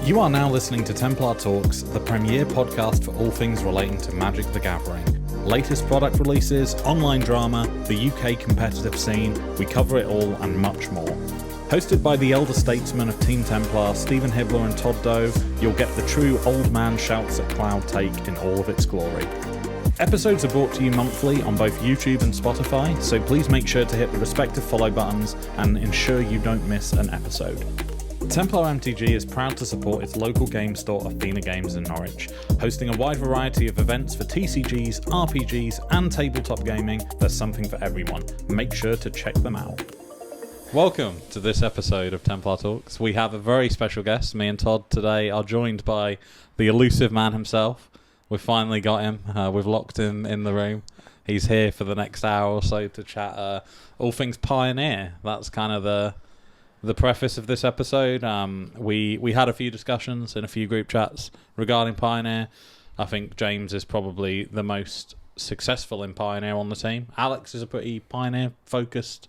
You are now listening to Templar Talks, the premier podcast for all things relating to Magic the Gathering. Latest product releases, online drama, the UK competitive scene, we cover it all and much more. Hosted by the elder statesmen of Team Templar, Stephen Hibbler and Todd Doe, you'll get the true old man shouts at cloud take in all of its glory. Episodes are brought to you monthly on both YouTube and Spotify, so please make sure to hit the respective follow buttons and ensure you don't miss an episode. Templar MTG is proud to support its local game store Athena Games in Norwich, hosting a wide variety of events for TCGs, RPGs and tabletop gaming. There's something for everyone. Make sure to check them out. Welcome to this episode of Templar Talks. We have a very special guest. Me and Todd today are joined by the elusive man himself. We've finally got him. We've locked him in the room. He's here for the next hour or so to chat all things Pioneer. That's kind of the preface of this episode. We had a few discussions in a few group chats regarding Pioneer. I think James is probably the most successful in Pioneer on the team. Alex is a pretty Pioneer-focused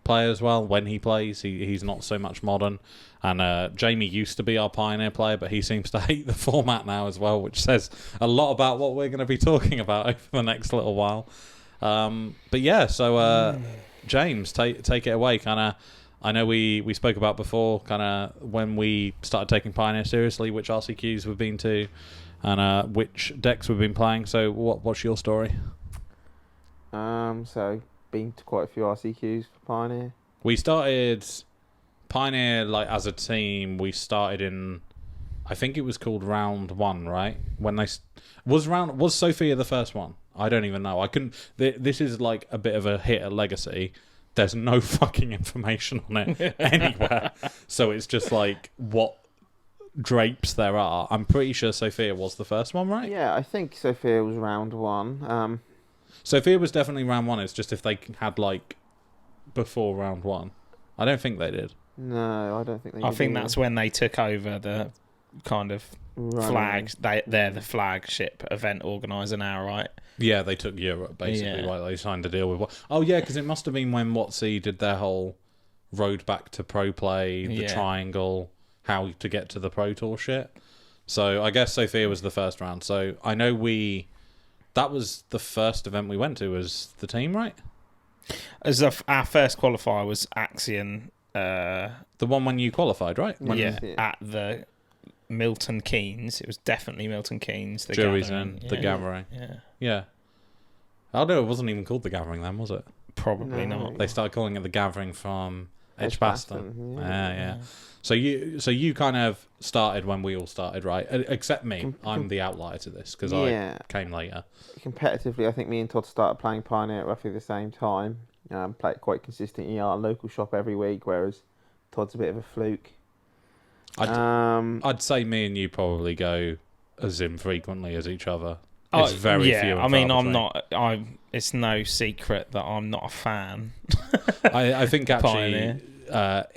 player as well. When he plays, he's not so much modern. And Jamie used to be our Pioneer player, but he seems to hate the format now as well, which says a lot about what we're going to be talking about over the next little while. But yeah, so James, take it away. I know we spoke about before, when we started taking Pioneer seriously, which RCQs we've been to, and which decks we've been playing. So what's your story? So been to quite a few RCQs for Pioneer. We started Pioneer as a team. We started in, I think it was called round 1, right? When they was Sophia the first one? I don't even know. I couldn't. This is like a bit of a hit at Legacy. There's no fucking information on it anywhere. So it's just like what drapes there are. I'm pretty sure Sophia was the first one, right? Yeah, I think Sophia was round 1. Sophia was definitely round 1. It's just if they had before round 1. I don't think they did. No, I don't think they did. I think that's when they took over the kind of flags. They're the flagship event organiser now, right? Yeah, they took Europe, basically. Right? They signed a deal with what? Oh, yeah, because it must have been when WotC did their whole road back to pro play, the triangle, how to get to the Pro Tour shit. So I guess Sophia was the first round. So I know that was the first event we went to as the team, right? As our first qualifier was Axion. The one when you qualified, right? At the Milton Keynes. It was definitely Milton Keynes. The Jury's Gathering. in, the Gathering. Yeah. Oh, no, it wasn't even called the Gathering then, was it? Probably not. They started calling it the Gathering from Edgbaston. Yeah. So you kind of started when we all started, right? Except me. I'm the outlier to this because I came later. Competitively, I think me and Todd started playing Pioneer at roughly the same time. Play it quite consistently at our local shop every week, whereas Todd's a bit of a fluke. I'd say me and you probably go as infrequently as each other. It's very few. I mean, I'm not. It's no secret that I'm not a fan. I think actually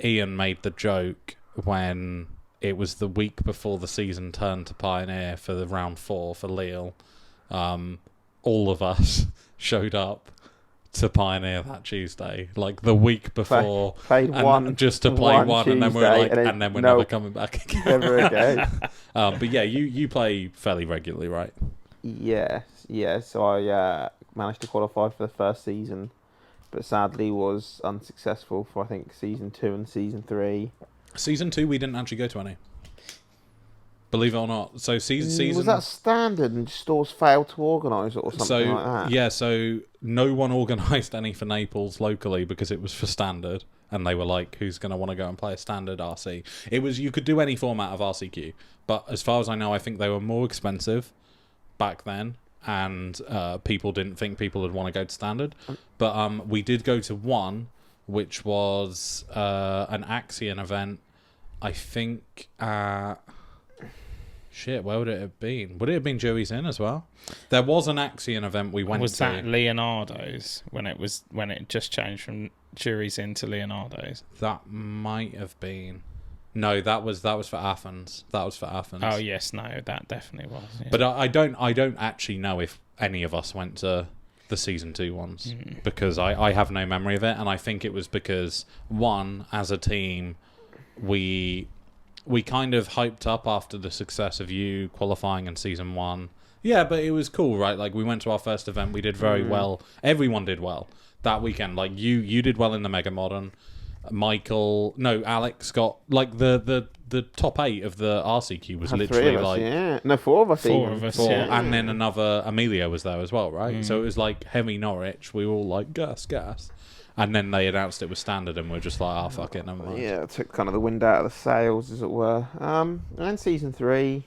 Ian made the joke when it was the week before the season turned to Pioneer for the round 4 for Lille. All of us showed up to Pioneer that Tuesday, the week before, played one just to play one, Tuesday, and then we're never coming back again. Never again. But yeah, you play fairly regularly, right? Yes. So I managed to qualify for the first season, but sadly was unsuccessful for I think season 2 and season 3. Season 2 we didn't actually go to any. Believe it or not. So season was that standard and stores failed to organise it or something like that? Yeah, so no one organised any for Naples locally because it was for standard, and they were like, "Who's going to want to go and play a standard RC?" It was you could do any format of RCQ, but as far as I know, I think they were more expensive back then, and people didn't think people would want to go to standard. But we did go to one, which was an Axion event. I think. Shit, where would it have been? Would it have been Jury's In as well? There was an Axion event we went to. Was that Leonardo's when it just changed from Jury's In to Leonardo's? That might have been. No, that was for Athens. That was for Athens. Oh yes, no, that definitely was. Yeah. But I don't actually know if any of us went to the season 2 ones because I have no memory of it, and I think it was because one, as a team, we we kind of hyped up after the success of you qualifying in season 1. Yeah, but it was cool, right? Like, we went to our first event, we did very well. Everyone did well that weekend. Like, you did well in the Mega Modern. Alex got, like, the top 8 of the RCQ was literally, like... Yeah. No, 4 of us. 4 of us, yeah. And then another Amelia was there as well, right? So it was, like, heavy Norwich. We were all like, gas. And then they announced it was standard, and we're just like, fuck it, never mind. Yeah, it took kind of the wind out of the sails, as it were. And then season 3...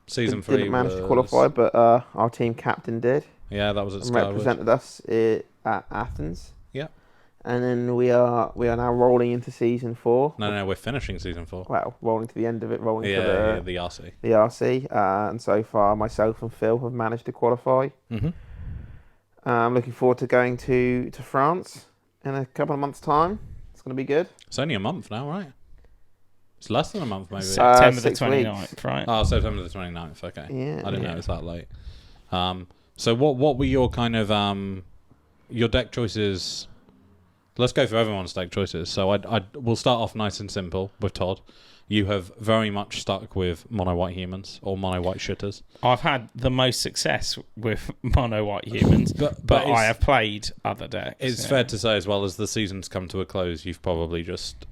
Season 3 didn't manage to qualify, but our team captain did. Yeah, that was at Skyward. Represented us at Athens. Yeah. And then we are now rolling into season 4. No, we're finishing season 4. Well, rolling to the end of it, rolling to the RC. The RC. And so far, myself and Phil have managed to qualify. Mm-hmm. I'm looking forward to going to France in a couple of months' time. It's going to be good. It's only a month now, right? It's less than a month, maybe. September the 29th, right? Oh, September the 29th, okay. Yeah. I didn't know it was that late. So what were your kind of your deck choices? Let's go for everyone's deck choices. So we'll start off nice and simple with Todd. You have very much stuck with mono white humans or mono white shitters. I've had the most success with mono white humans, but I have played other decks. It's fair to say, as well, as the season's come to a close, you've probably just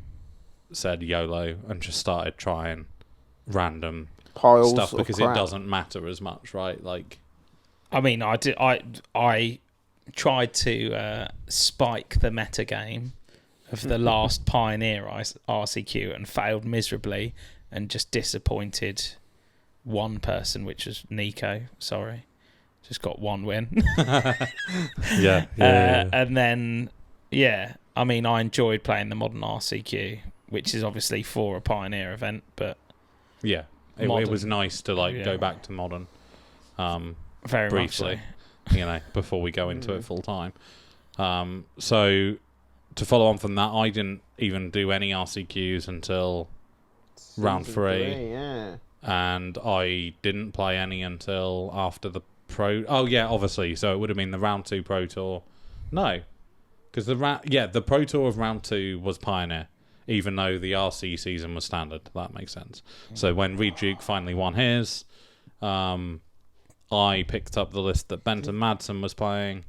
said YOLO and just started trying random piles stuff because it doesn't matter as much, right? Like, I mean, I tried to spike the meta game of the last Pioneer RCQ and failed miserably and just disappointed one person, which was Nico. Sorry, just got one win. Yeah. And then, I mean, I enjoyed playing the modern RCQ, which is obviously for a Pioneer event, but yeah, it was nice to go back to modern. Very briefly, much so. Before we go into it full time. So to follow on from that, I didn't even do any RCQs until round 3. Yeah. And I didn't play any until after the Pro... Oh, yeah, obviously. So it would have been the round 2 Pro Tour. No. Because the Pro Tour of round 2 was Pioneer, even though the RC season was standard. That makes sense. So when Reed Duke finally won his, I picked up the list that Benton Madsen was playing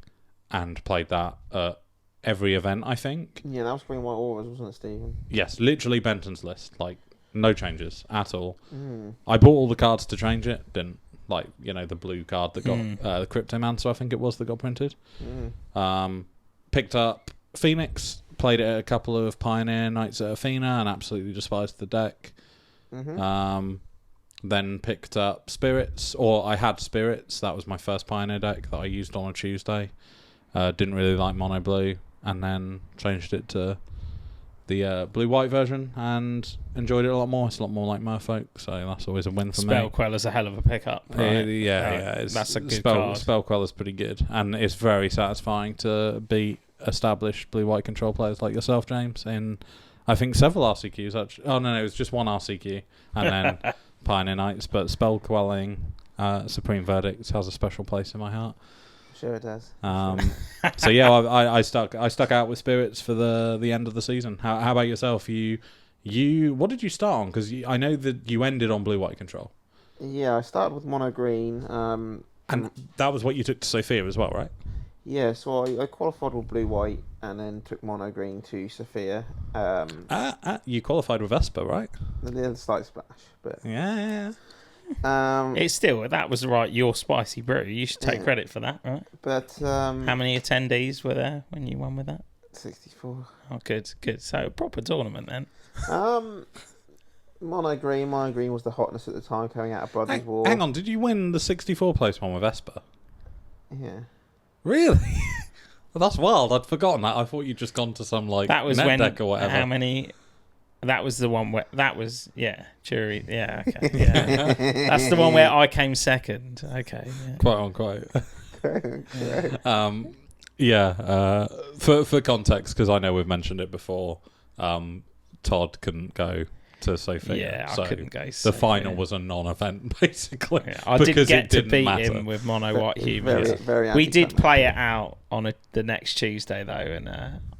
and played that at every event, I think. Yeah, that was Green White Auras, wasn't it, Stephen? Yes, literally Benton's list. Like, no changes at all. I bought all the cards to change it. Didn't. Like, the blue card that got the Cryptomancer, I think it was, that got printed. Picked up Phoenix, played it at a couple of Pioneer nights at Athena and absolutely despised the deck. Then picked up Spirits, or I had Spirits. That was my first Pioneer deck that I used on a Tuesday. Didn't really like mono blue, and then changed it to the blue-white version and enjoyed it a lot more. It's a lot more like Merfolk, so that's always a win for me. Spellqueller's a hell of a pickup. Right? That's a good card. Spellqueller's pretty good, and it's very satisfying to beat established blue-white control players like yourself, James, in, I think, several RCQs, actually. Oh, no, it was just one RCQ, and then Pioneer Nights, but Spellquelling, Supreme Verdict has a special place in my heart. Sure it does. So yeah, I stuck out with Spirits for the end of the season. How about yourself? You what did you start on? Because I know that you ended on blue white control. Yeah, I started with mono green. And that was what you took to Sophia as well, right? Yeah, so I qualified with blue white and then took mono green to Sophia. You qualified with Esper, right? A little slight splash, but yeah. It's still, that was your spicy brew. You should take credit for that, right? But how many attendees were there when you won with that? 64. Oh, good. So proper tournament then. Mono green was the hotness at the time coming out of Brothers War. Hang on, did you win the 64 place one with Esper? Yeah. Really? Well, that's wild. I'd forgotten that. I thought you'd just gone to some that was net when, deck or whatever. How many? That was the one where jury. Yeah, okay. Yeah. That's the one where I came second. Okay. Yeah. Quite unquote. For context, because I know we've mentioned it before, Todd couldn't go to Sophia. Yeah, so I couldn't go. The final was a non-event, basically. Yeah, I did get to beat him with mono white humans. We did play it out on the next Tuesday though, and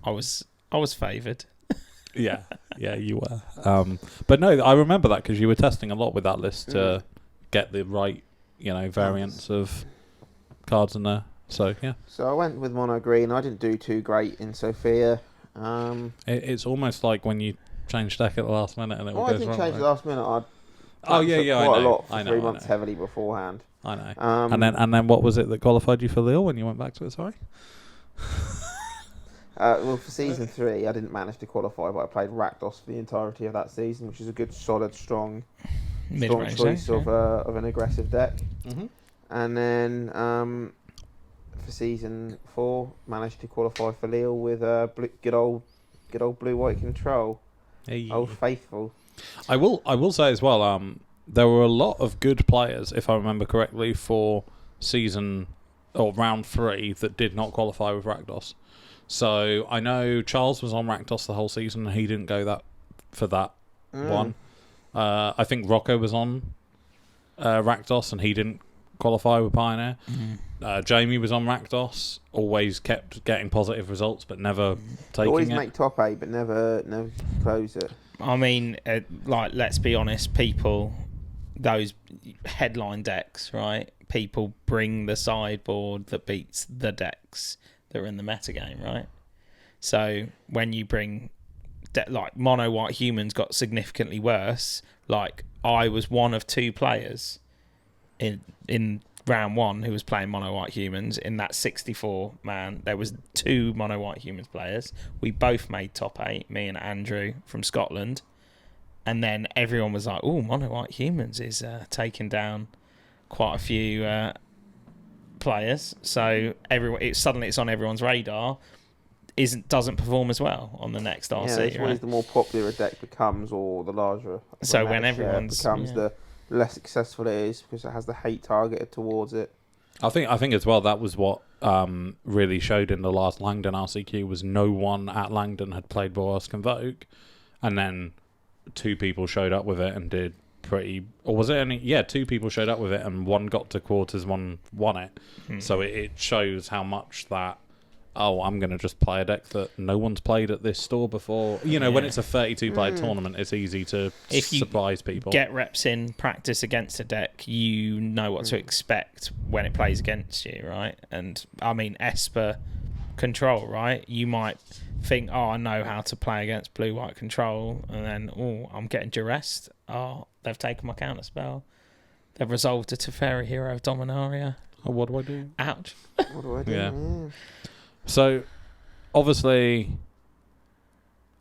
I was favoured. Yeah, you were. But no, I remember that because you were testing a lot with that list to get the right, variants of cards in there. So yeah. So I went with mono green. I didn't do too great in Sophia. It's almost like when you change deck at the last minute and it all I goes didn't wrong. change the last minute. I Oh yeah, quite I know. a lot for I know, 3 I months know. heavily beforehand. I know. And then what was it that qualified you for Lille when you went back to it? Sorry. Well, for season 3, I didn't manage to qualify, but I played Rakdos for the entirety of that season, which is a good, solid, strong choice of an aggressive deck. Mm-hmm. And then for season 4, managed to qualify for Lille with good old blue-white control. Hey. Old faithful. I will say as well. There were a lot of good players, if I remember correctly, for season or round 3 that did not qualify with Rakdos. So I know Charles was on Rakdos the whole season and he didn't go for that one. I think Rocco was on Rakdos and he didn't qualify with Pioneer. Jamie was on Rakdos, always kept getting positive results but never taking always it. Make top 8 but never close it. I mean, let's be honest, people, those headline decks, right? People bring the sideboard that beats the decks that are in the metagame, right? So when you bring like mono white humans got significantly worse. Like I was one of 2 players in round 1 who was playing mono white humans. In that 64 man, there was 2 mono white humans players. We both made top 8, me and Andrew from Scotland. And then everyone was like, "Oh, mono white humans is taking down quite a few players." So suddenly it's on everyone's radar. Doesn't perform as well on the next RC. Yeah, it's always the more popular a deck becomes, or the larger. So when everyone's becomes, the less successful it is because it has the hate targeted towards it. I think as well that was what really showed in the last Langdon RCQ was no one at Langdon had played Boros Convoke, and then 2 people showed up with it and did pretty, or was it only 2 people showed up with it and one got to quarters, one won it. So it shows how much that I'm going to just play a deck that no one's played at this store before. When it's a 32 player tournament, it's easy to surprise people. Get reps in, practice against a deck, you know what to expect when it plays against you, right? And I mean, Esper control, right? You might think, I know how to play against blue-white control, and then, I'm getting duressed. They've taken my counter spell. They've resolved a Teferi Hero of Dominaria. Oh, what do I do? Ouch. What do I do? Yeah. So, obviously,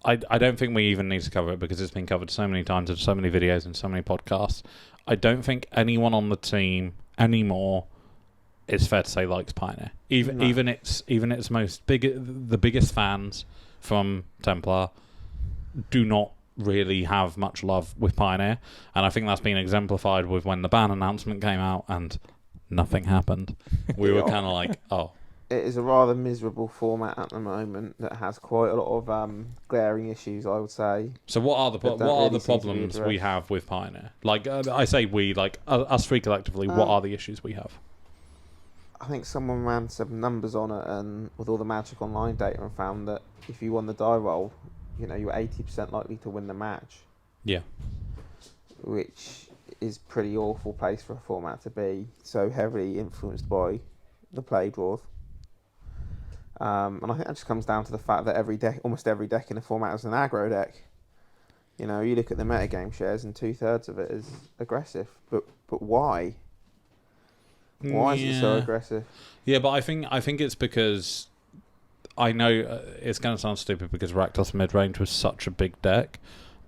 I don't think we even need to cover it because it's been covered so many times in so many videos and so many podcasts. I don't think anyone on the team anymore, it's fair to say, likes Pioneer. Even its the biggest fans from Templar do not really have much love with Pioneer, and I think that's been exemplified with when the ban announcement came out and nothing happened. We were kind of like, It is a rather miserable format at the moment that has quite a lot of glaring issues, I would say. So what are the problems we have with Pioneer? Like I say we, like us 3 collectively, what are the issues we have? I think someone ran some numbers on it and with all the Magic Online data and found that if you won the die roll, you're 80% likely to win the match. Yeah. Which is pretty awful place for a format to be, so heavily influenced by the play draws. And I think that just comes down to the fact that almost every deck in the format is an aggro deck. You look at the metagame shares and 2/3 of it is aggressive. But why? Why is it so aggressive? Yeah, but I think it's because I know it's going to sound stupid because Rakdos mid-range was such a big deck,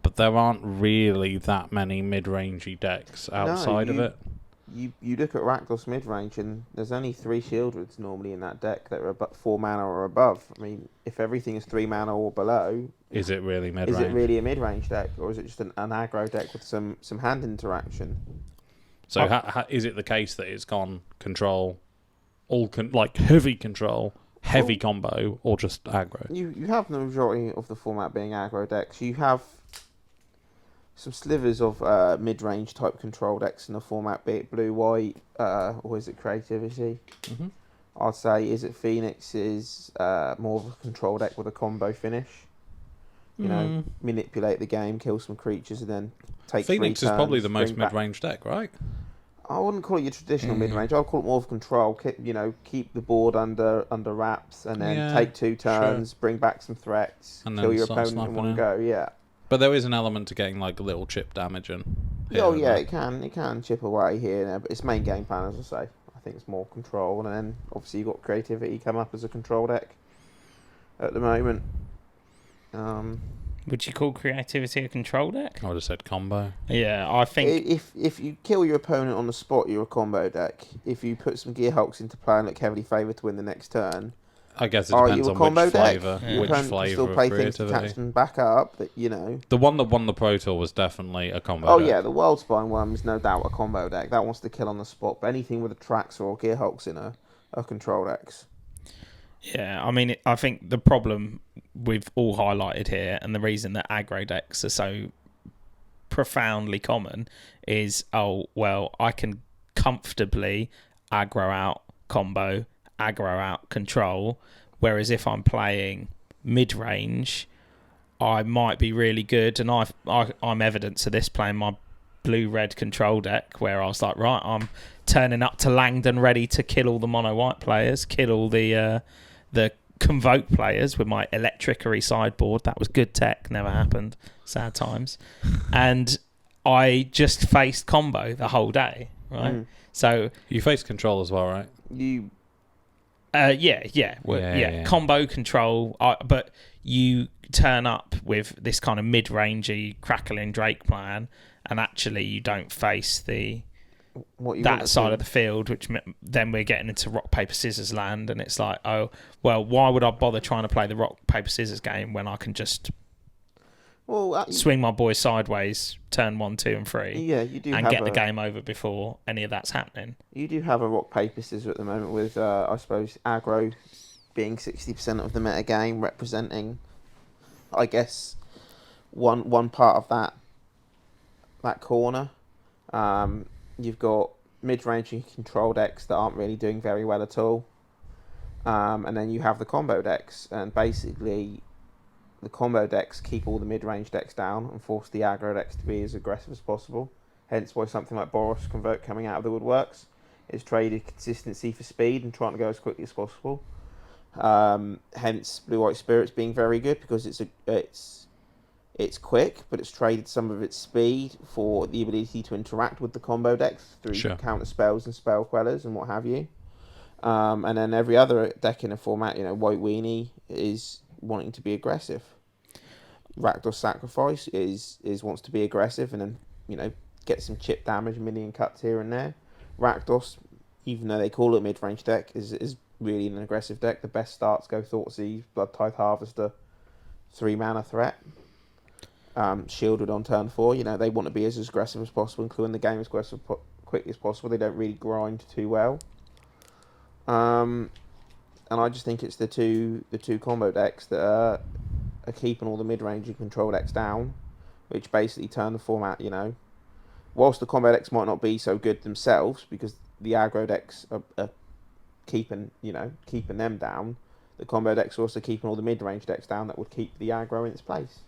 but there aren't really that many mid-rangey decks outside of it. You look at Rakdos mid-range and there's only 3 Shieldreds normally in that deck that are 4 mana or above. I mean, if everything is 3 mana or below... Is it really mid-range? Is it really a mid-range deck, or is it just an aggro deck with some hand interaction? So is it the case that it's gone control, like heavy control, heavy combo, or just aggro? You have the majority of the format being aggro decks. You have some slivers of mid-range type control decks in the format, be it blue-white, or is it creativity? Mm-hmm. I'd say, is it Phoenix is more of a control deck with a combo finish. You know, manipulate the game, kill some creatures, and then take Phoenix 3 turns, is probably the most bring back- mid-range deck, right? I wouldn't call it your traditional mid-range. I'd call it more of control. Keep the board under wraps, and then take 2 turns, bring back some threats, and kill your opponent in one go. Yeah. But there is an element to getting like a little chip damage in. Oh yeah, it can chip away here and there, but its main game plan, as I say, I think it's more control, and then obviously you've got creativity come up as a control deck at the moment. Would you call creativity a control deck? I would have said combo. Yeah, I think if you kill your opponent on the spot, you're a combo deck. If you put some Gear Hulks into play and look heavily favoured to win the next turn, I guess it depends on which flavour. Your Which opponent can still play things to catch them back up, but you know. The one that won the Pro Tour was definitely a combo deck. Oh yeah, the Wildspine one is no doubt a combo deck. That wants to kill on the spot, but anything with a Traxor or Gear Hulks in are control decks. Yeah, I mean, I think the problem we've all highlighted here, and the reason that aggro decks are so profoundly common is, I can comfortably aggro out combo, aggro out control, whereas if I'm playing mid-range, I might be really good, and I'm evidence of this playing my blue-red control deck, where I was like, right, I'm turning up to Langdon ready to kill all the mono-white players, kill all the Convoke players with my Electricary sideboard. That was good tech, never happened. Sad times. And I just faced combo the whole day, right? So you faced control as well, right? Yeah. Combo control, but you turn up with this kind of mid-rangey crackling Drake plan, and actually you don't face that side of the field, which then we're getting into rock paper scissors land, and it's like, why would I bother trying to play the rock paper scissors game when I can just swing my boy sideways, turn 1, 2, and 3, and get the game over before any of that's happening. You do have a rock paper scissors at the moment with I suppose aggro being 60% of the meta game, representing, I guess, one part of that corner. You've got mid-range and control decks that aren't really doing very well at all. And then you have the combo decks. And basically, the combo decks keep all the mid-range decks down and force the aggro decks to be as aggressive as possible. Hence why something like Boros Convoke coming out of the woodworks is traded consistency for speed and trying to go as quickly as possible. Hence Blue-White Spirits being very good, because it's quick, but it's traded some of its speed for the ability to interact with the combo decks through counter spells and spell quellers and what have you. And then every other deck in the format, White Weenie is wanting to be aggressive. Rakdos Sacrifice is wants to be aggressive and then, get some chip damage, minion cuts here and there. Rakdos, even though they call it mid-range deck, is really an aggressive deck. The best starts go Thoughtseized, Blood Tithe Harvester, 3 mana threat. Shielded on turn 4, they want to be as aggressive as possible, including the game as quickly as possible. They don't really grind too well. And I just think it's the two combo decks that are keeping all the mid-range and control decks down, which basically turn the format, whilst the combo decks might not be so good themselves, because the aggro decks are keeping them down, the combo decks are also keeping all the mid-range decks down that would keep the aggro in its place.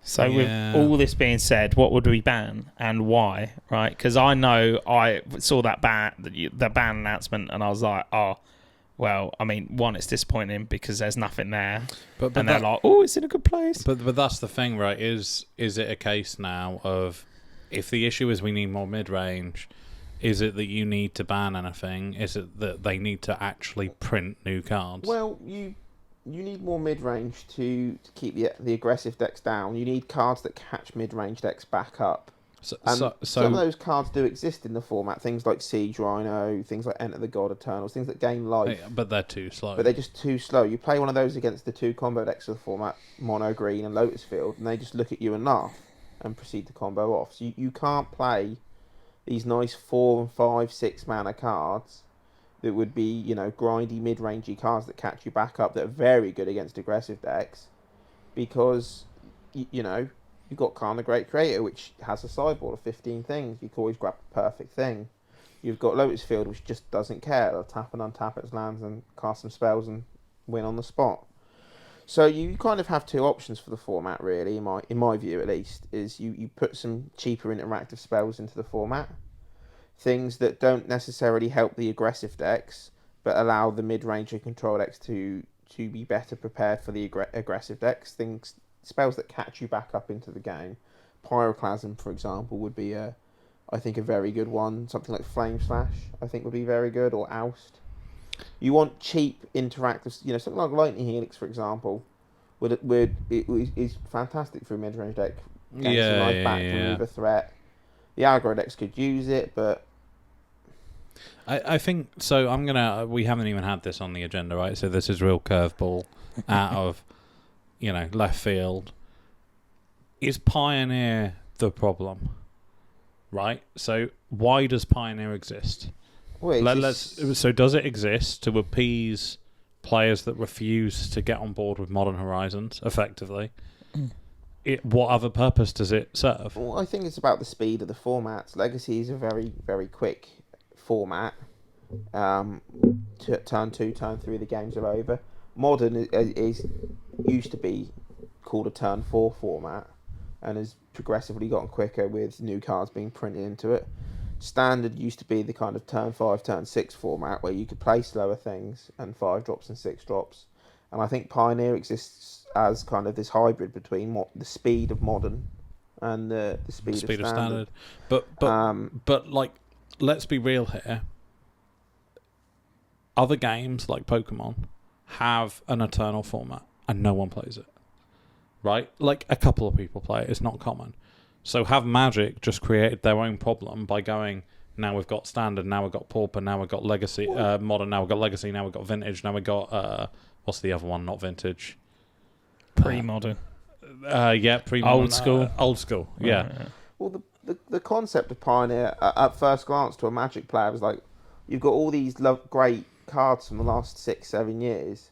So with all this being said, what would we ban and why, right? Because I know I saw the ban announcement and I was like, one, it's disappointing because there's nothing there. But they're like, it's in a good place. But that's the thing, right? Is it a case now of, if the issue is we need more mid-range, is it that you need to ban anything? Is it that they need to actually print new cards? Well, you need more mid-range to keep the aggressive decks down. You need cards that catch mid-range decks back up. So some of those cards do exist in the format. Things like Siege Rhino, things like Enter the God Eternals, things that gain life. Yeah, but they're too slow. But they're just too slow. You play one of those against the 2 combo decks of the format, Mono Green and Lotus Field, and they just look at you and laugh and proceed to combo off. So you can't play these nice 4 and 5, 6 mana cards that would be, grindy, mid-rangey cards that catch you back up, that are very good against aggressive decks, because, you've got Khan the Great Creator, which has a sideboard of 15 things. You can always grab the perfect thing. You've got Lotus Field, which just doesn't care. It'll tap and untap its lands and cast some spells and win on the spot. So you kind of have two options for the format, really. In my view, at least, is you put some cheaper interactive spells into the format, things that don't necessarily help the aggressive decks, but allow the mid-range and control decks to be better prepared for the aggressive decks. Spells that catch you back up into the game. Pyroclasm, for example, would be I think a very good one. Something like Flame Slash, I think, would be very good, or Oust. You want cheap interactive, something like Lightning Helix, for example, is fantastic for a mid-range deck. Gain some life back, remove a threat. The aggro decks could use it, but I think so. We haven't even had this on the agenda, right? So this is real curveball out of left field. Is Pioneer the problem? Right? So why does Pioneer exist? So does it exist to appease players that refuse to get on board with Modern Horizons, effectively? What other purpose does it serve? Well, I think it's about the speed of the formats. Legacy is a very, very quick format. Turn 2, turn 3, the games are over. Modern is used to be called a turn 4 format and has progressively gotten quicker with new cards being printed into it. Standard used to be the kind of turn 5, turn 6 format where you could play slower things and 5 drops and 6 drops. And I think Pioneer exists as kind of this hybrid between the speed of Modern and the speed of Standard. But like, let's be real here. Other games like Pokemon have an Eternal format and no one plays it. Right? Like, a couple of people play it. It's not common. So have Magic just created their own problem by going, now we've got Standard, now we've got Pauper, now we've got Legacy, Modern, now we've got Legacy, now we've got Vintage, now we've got, what's the other one, not Vintage? Pre-modern. Pre-modern. Old school. Old school, yeah. Well, the concept of Pioneer, at first glance to a Magic player, was like, you've got all these great cards from the last 6-7 years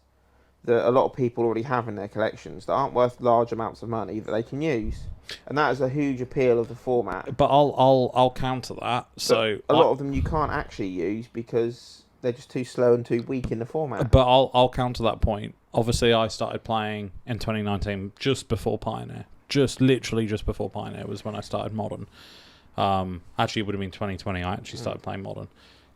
that a lot of people already have in their collections that aren't worth large amounts of money that they can use. And that is a huge appeal of the format. But I'll counter that. So a lot of them you can't actually use because they're just too slow and too weak in the format. But I'll counter that point. Obviously, I started playing in 2019 just before Pioneer. Literally just before Pioneer was when I started Modern. Actually, it would have been 2020. I actually started playing Modern.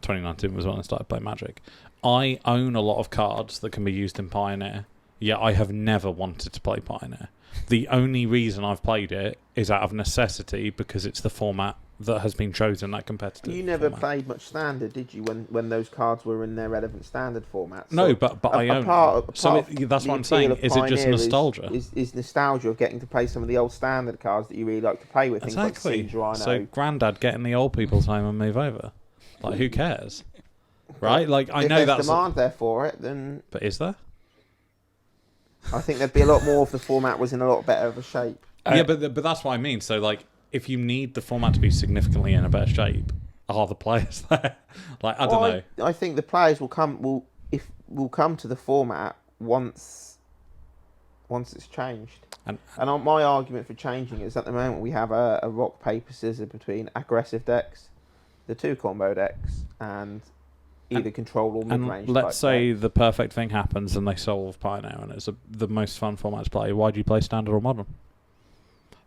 2019 was when I started playing Magic. I own a lot of cards that can be used in Pioneer, yet I have never wanted to play Pioneer. The only reason I've played it is out of necessity because it's the format that has been chosen, that competitive You never format. played much Standard, did you, when those cards were in their relevant Standard formats? No, but I own them. That's what I'm saying. Is it just nostalgia? Is nostalgia of getting to play some of the old Standard cards that you really like to play with. Exactly. Things like Siege, so Grandad getting the old people's home and move over. Like, who cares? Right? Like, I know that's... If there's demand there for it, then... But is there? I think there'd be a lot more if the format was in a lot better of a shape. Yeah, but that's what I mean. So, like, if you need the format to be significantly in a better shape, are the players there? Like, I don't know. I think the players will come to the format once it's changed. And my argument for changing is at the moment we have a rock, paper, scissors between aggressive decks, the 2 combo decks, and either control or mid-range. And let's say the perfect thing happens and they solve Pioneer and it's the most fun format to play. Why do you play Standard or Modern?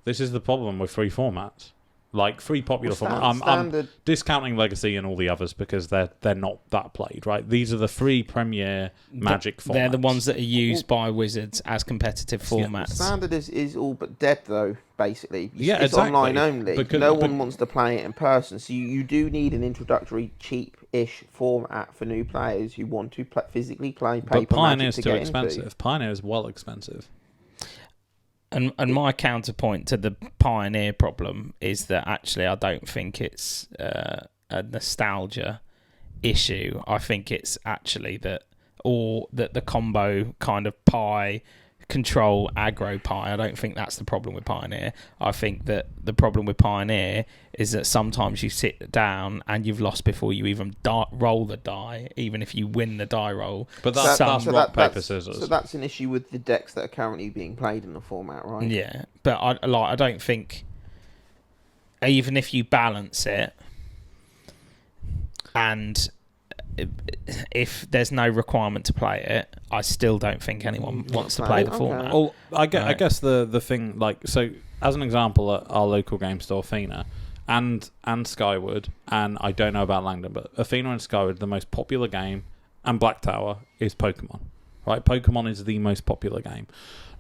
This is the problem with 3 formats. Like, 3 popular formats. I'm discounting Legacy and all the others because they're not that played, right? These are the 3 premier Magic formats. They're the ones that are used by Wizards as competitive formats. Standard is all but dead, though, basically. Yeah, it's exactly. online only. No one wants to play it in person, so you do need an introductory, cheap-ish format for new players who want to physically play paper Magic. But Pioneer's to too get expensive. Into. Pioneer is well expensive. And my counterpoint to the Pioneer problem is that actually I don't think it's a nostalgia issue. I think it's actually that the combo kind of pie control aggro pie. I don't think that's the problem with Pioneer. I think that the problem with Pioneer is that sometimes you sit down and you've lost before you even roll the die, even if you win the die roll. But that's rock, paper, scissors. So that's an issue with the decks that are currently being played in the format, right? Yeah, but I don't think, even if you balance it and if there's no requirement to play it, I still don't think anyone wants to play the format. Well, I guess the thing, like, so as an example, at our local game store, Athena, and Skyward, and I don't know about Langdon, but Athena and Skyward, the most popular game, and Black Tower is Pokemon. Right? Pokemon is the most popular game.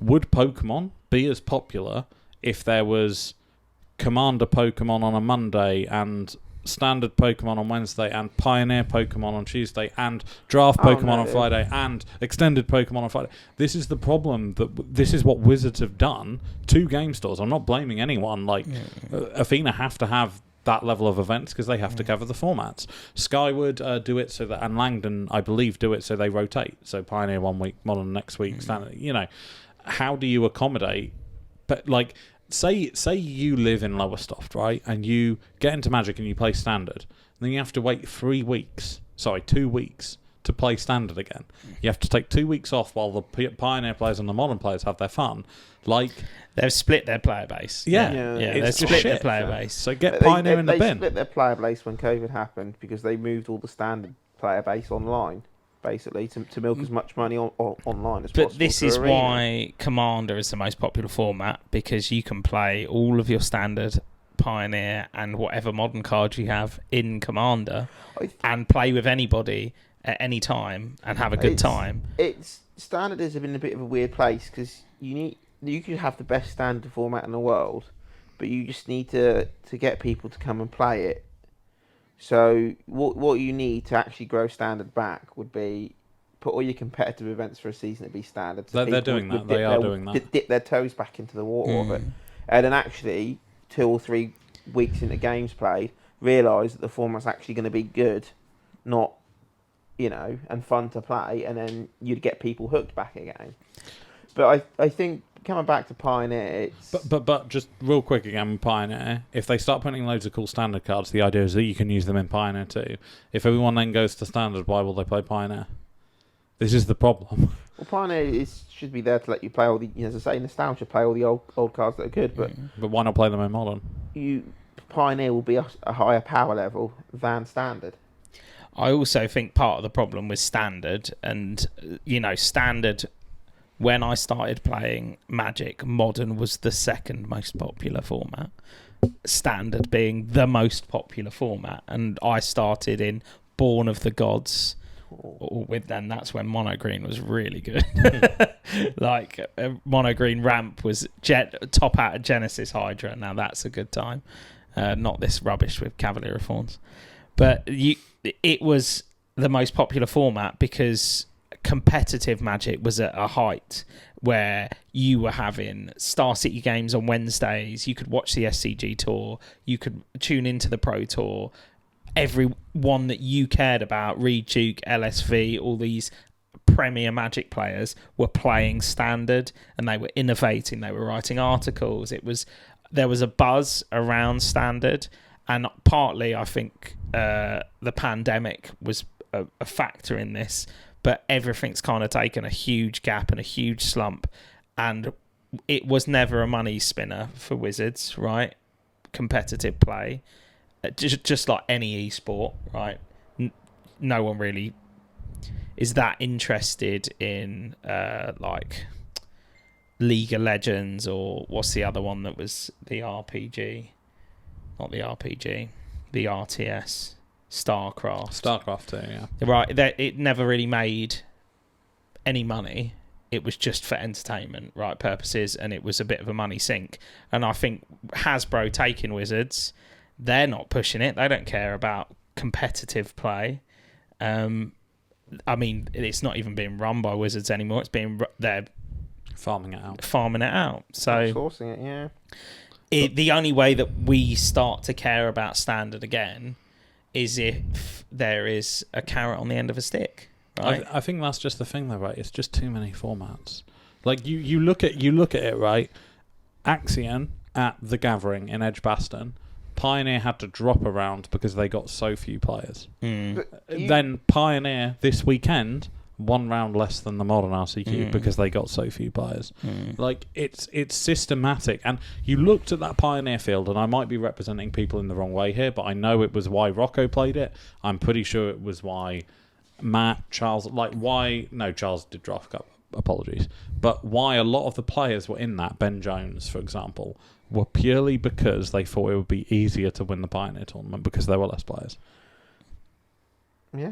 Would Pokemon be as popular if there was Commander Pokemon on a Monday and Standard Pokemon on Wednesday and Pioneer Pokemon on Tuesday and Draft Pokemon on Friday and Extended Pokemon on Friday? This is the problem. This is what Wizards have done to game stores. I'm not blaming anyone. Like, Athena have to have that level of events because they have to cover the formats. Skyward do it so that, and Langdon, I believe, do it so they rotate. So Pioneer 1 week, Modern next week, Standard. You know, how do you accommodate? But like, say you live in Lowestoft, right, and you get into Magic and you play Standard, and then you have to wait 2 weeks to play Standard again. You have to take 2 weeks off while the Pioneer players and the Modern players have their fun. Like, they've split their player base. Yeah. They've split their player base. So get Pioneer in the bin. They split their player base when COVID happened because they moved all the Standard player base online, basically, to milk as much money online as possible. But this is why Commander is the most popular format, because you can play all of your Standard, Pioneer, and whatever Modern cards you have in Commander and play with anybody at any time and have a good time. Standard is in a bit of a weird place because you could have the best Standard format in the world, but you just need to get people to come and play it. So what you need to actually grow Standard back would be put all your competitive events for a season to be Standard. So they're doing that. They are doing that. Dip their toes back into the water of it. And then actually, 2 or 3 weeks into games played, realise that the format's actually going to be good, not, and fun to play, and then you'd get people hooked back again. But I think, coming back to Pioneer, it's... But just real quick again, Pioneer, if they start putting loads of cool Standard cards, the idea is that you can use them in Pioneer too. If everyone then goes to Standard, why will they play Pioneer? This is the problem. Well, Pioneer should be there to let you play all the, as I say, Nostalgia, play all the old cards that are good, but why not play them in Modern? Pioneer will be a higher power level than Standard. I also think part of the problem with Standard, and, Standard... When I started playing Magic, Modern was the second most popular format, Standard being the most popular format. And I started in Born of the Gods with them. That's when Mono Green was really good. Like, Mono Green Ramp was top out of Genesis Hydra. Now that's a good time. Not this rubbish with Cavalier of Thorns. But it was the most popular format because... competitive Magic was at a height where you were having Star City games on Wednesdays, you could watch the SCG Tour, you could tune into the Pro Tour, everyone that you cared about, Reed Duke, LSV, all these premier Magic players were playing Standard, and they were innovating, they were writing articles. There was a buzz around Standard, and partly I think the pandemic was a factor in this. But everything's kind of taken a huge gap and a huge slump. And it was never a money spinner for Wizards, right? Competitive play. Just like any esport, right? No one really is that interested in, like, League of Legends, or what's the other one that was the RPG? Not the RPG. The RTS. StarCraft too, yeah. Right, it never really made any money. It was just for entertainment, right, purposes, and it was a bit of a money sink. And I think Hasbro taking Wizards, they're not pushing it. They don't care about competitive play. I mean, it's not even being run by Wizards anymore. It's being they're farming it out. So outsourcing it, yeah. The only way that we start to care about Standard again is if there is a carrot on the end of a stick, right? I think that's just the thing, though, right? It's just too many formats. Like, you look at it, right? Axion at the Gathering in Edgbaston, Pioneer had to drop around because they got so few players. Then Pioneer this weekend 1 round less than the Modern RCQ because they got so few players. Like, it's systematic. And you looked at that Pioneer field, and I might be representing people in the wrong way here, but I know it was why Rocco played it. I'm pretty sure it was why Matt, Charles, like why... No, Charles did Draft Cup, apologies. But why a lot of the players were in that, Ben Jones, for example, were purely because they thought it would be easier to win the Pioneer tournament because there were less players. Yeah.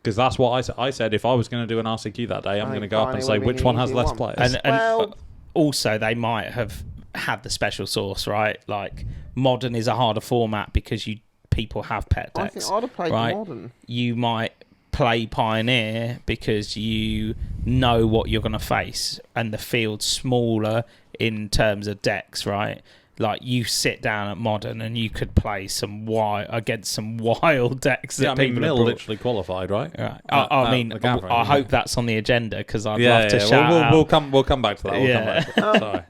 Because that's what I said. I said if I was going to do an RCQ that day, I'm going to go up and say which one has less players. And also, they might have had the special sauce, right? Like, Modern is a harder format because people have pet decks. I think I'd have played Modern. You might play Pioneer because you know what you're going to face, and the field's smaller in terms of decks, right? Like, you sit down at Modern and you could play against some wild decks. That people Mill literally qualified, right? I hope that's on the agenda because I'd love to shout out. We'll come back to that. Sorry.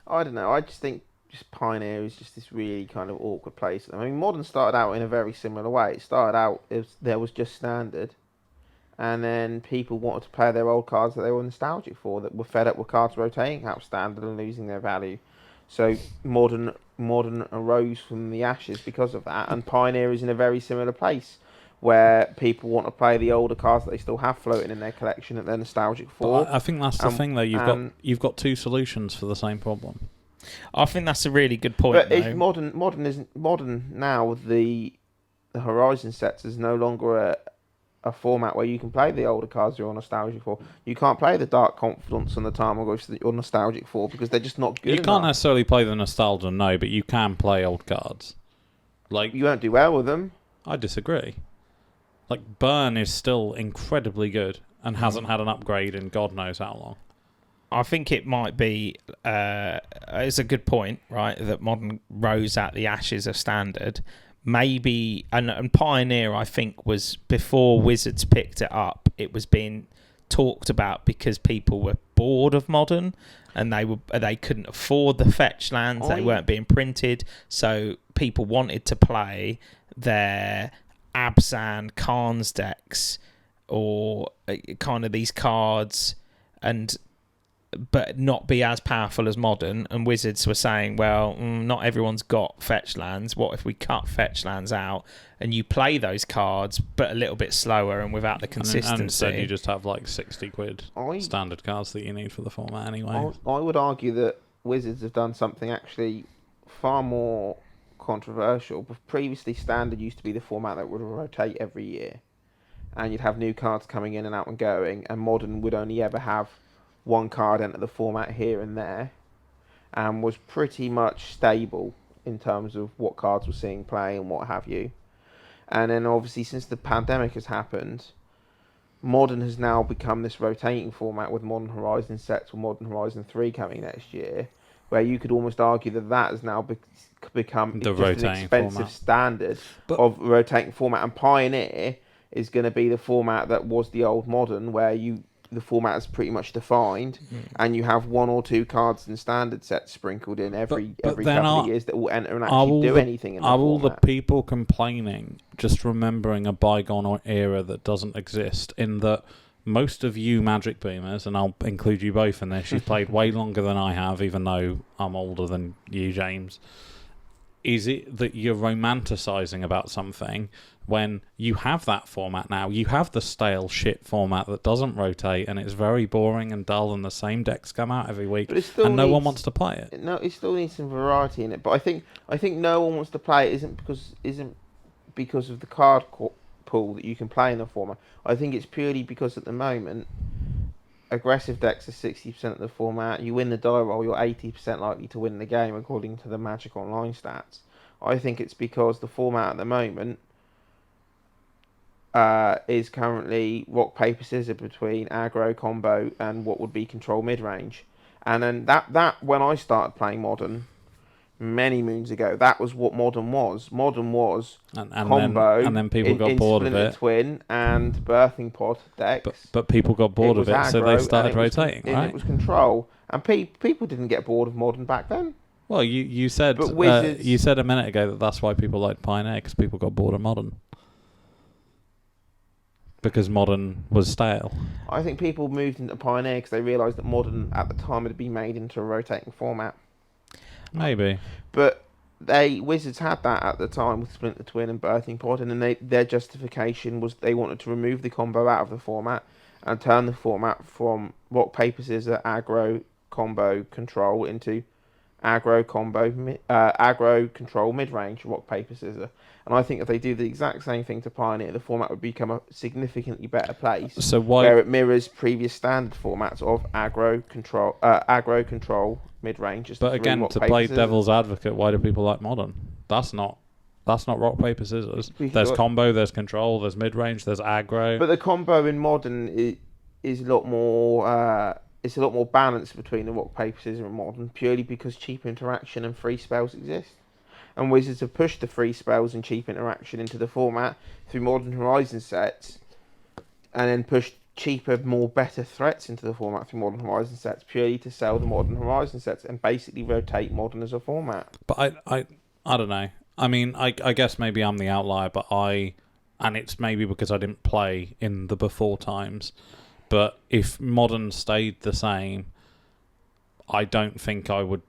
I don't know. I just think Pioneer is just this really kind of awkward place. I mean, Modern started out in a very similar way. It started out there was just Standard, and then people wanted to play their old cards that they were nostalgic for, that were fed up with cards rotating out Standard and losing their value. So Modern arose from the ashes because of that, and Pioneer is in a very similar place where people want to play the older cards that they still have floating in their collection that they're nostalgic for. But I think that's the thing, though. You've got two solutions for the same problem. I think that's a really good point. But Modern now, the Horizon sets is no longer a format where you can play the older cards you're nostalgic for. You can't play the Dark Confidence and the Tarmogoyfs that you're nostalgic for because they're just not good enough. You can't necessarily play the nostalgia, no, but you can play old cards. Like, you won't do well with them. I disagree. Like, Burn is still incredibly good and hasn't had an upgrade in God knows how long. I think it might be... it's a good point, right, that Modern rose at the ashes of Standard. Maybe... And Pioneer, I think, was... Before Wizards picked it up, it was being talked about because people were bored of Modern and they couldn't afford the fetch lands. They weren't being printed. So people wanted to play their Abzan Khans decks or kind of these cards but not be as powerful as Modern. And Wizards were saying, well, not everyone's got fetch lands. What if we cut fetch lands out and you play those cards but a little bit slower and without the consistency? And instead you just have like 60 quid standard cards that you need for the format anyway. I would argue that Wizards have done something actually far more controversial. Previously, Standard used to be the format that would rotate every year and you'd have new cards coming in and out and going, and Modern would only ever have one card enter the format here and there, and was pretty much stable in terms of what cards we're seeing play and what have you. And then obviously since the pandemic has happened, Modern has now become this rotating format with Modern Horizon sets or Modern Horizon 3 coming next year, where you could almost argue that has now become the just an expensive format. Standard of rotating format, and Pioneer is going to be the format that was the old Modern, where the format is pretty much defined, and you have one or two cards in Standard sets sprinkled in every couple of years that will enter and actually do anything in the format. Are all the people complaining just remembering a bygone era that doesn't exist, in that most of you Magic Boomers, and I'll include you both in this, you've played way longer than I have, even though I'm older than you, James. Is it that you're romanticising about something when you have that format now? You have the stale shit format that doesn't rotate and it's very boring and dull and the same decks come out every week and no one wants to play it. No, it still needs some variety in it. But I think no one wants to play it isn't because of the card pool that you can play in the format. I think it's purely because at the moment aggressive decks are 60% of the format. You win the die roll, you're 80% likely to win the game according to the Magic Online stats. I think it's because the format at the moment is currently rock, paper, scissors between aggro, combo and what would be control mid-range. And then that when I started playing Modern many moons ago, that was what Modern was. Modern was combo, and then people got bored of it. Twin and birthing pod decks. But people got bored of it, so they started rotating, right? And it was control, and people didn't get bored of Modern back then. Well, you said you said a minute ago that's why people liked Pioneer, because people got bored of Modern. Because Modern was stale. I think people moved into Pioneer because they realised that Modern at the time had been made into a rotating format. Maybe. But Wizards had that at the time with Splinter Twin and Birthing Pod, and then their justification was they wanted to remove the combo out of the format and turn the format from rock paper scissors aggro combo control into aggro combo aggro control mid range rock paper scissors. And I think if they do the exact same thing to Pioneer, the format would become a significantly better place. So where it mirrors previous standard formats of aggro control mid range. But again, to play devil's advocate, why do people like Modern? That's not rock paper scissors. There's combo, there's control, there's mid range, there's aggro. But the combo in Modern is a lot more. It's a lot more balanced between the rock paper scissors and Modern, purely because cheap interaction and free spells exist. And Wizards have pushed the free spells and cheap interaction into the format through Modern Horizon sets, and then pushed cheaper, better threats into the format through Modern Horizon sets, purely to sell the Modern Horizon sets and basically rotate Modern as a format. But I don't know. I mean, I guess maybe I'm the outlier, but and it's maybe because I didn't play in the before times, but if Modern stayed the same, I don't think I would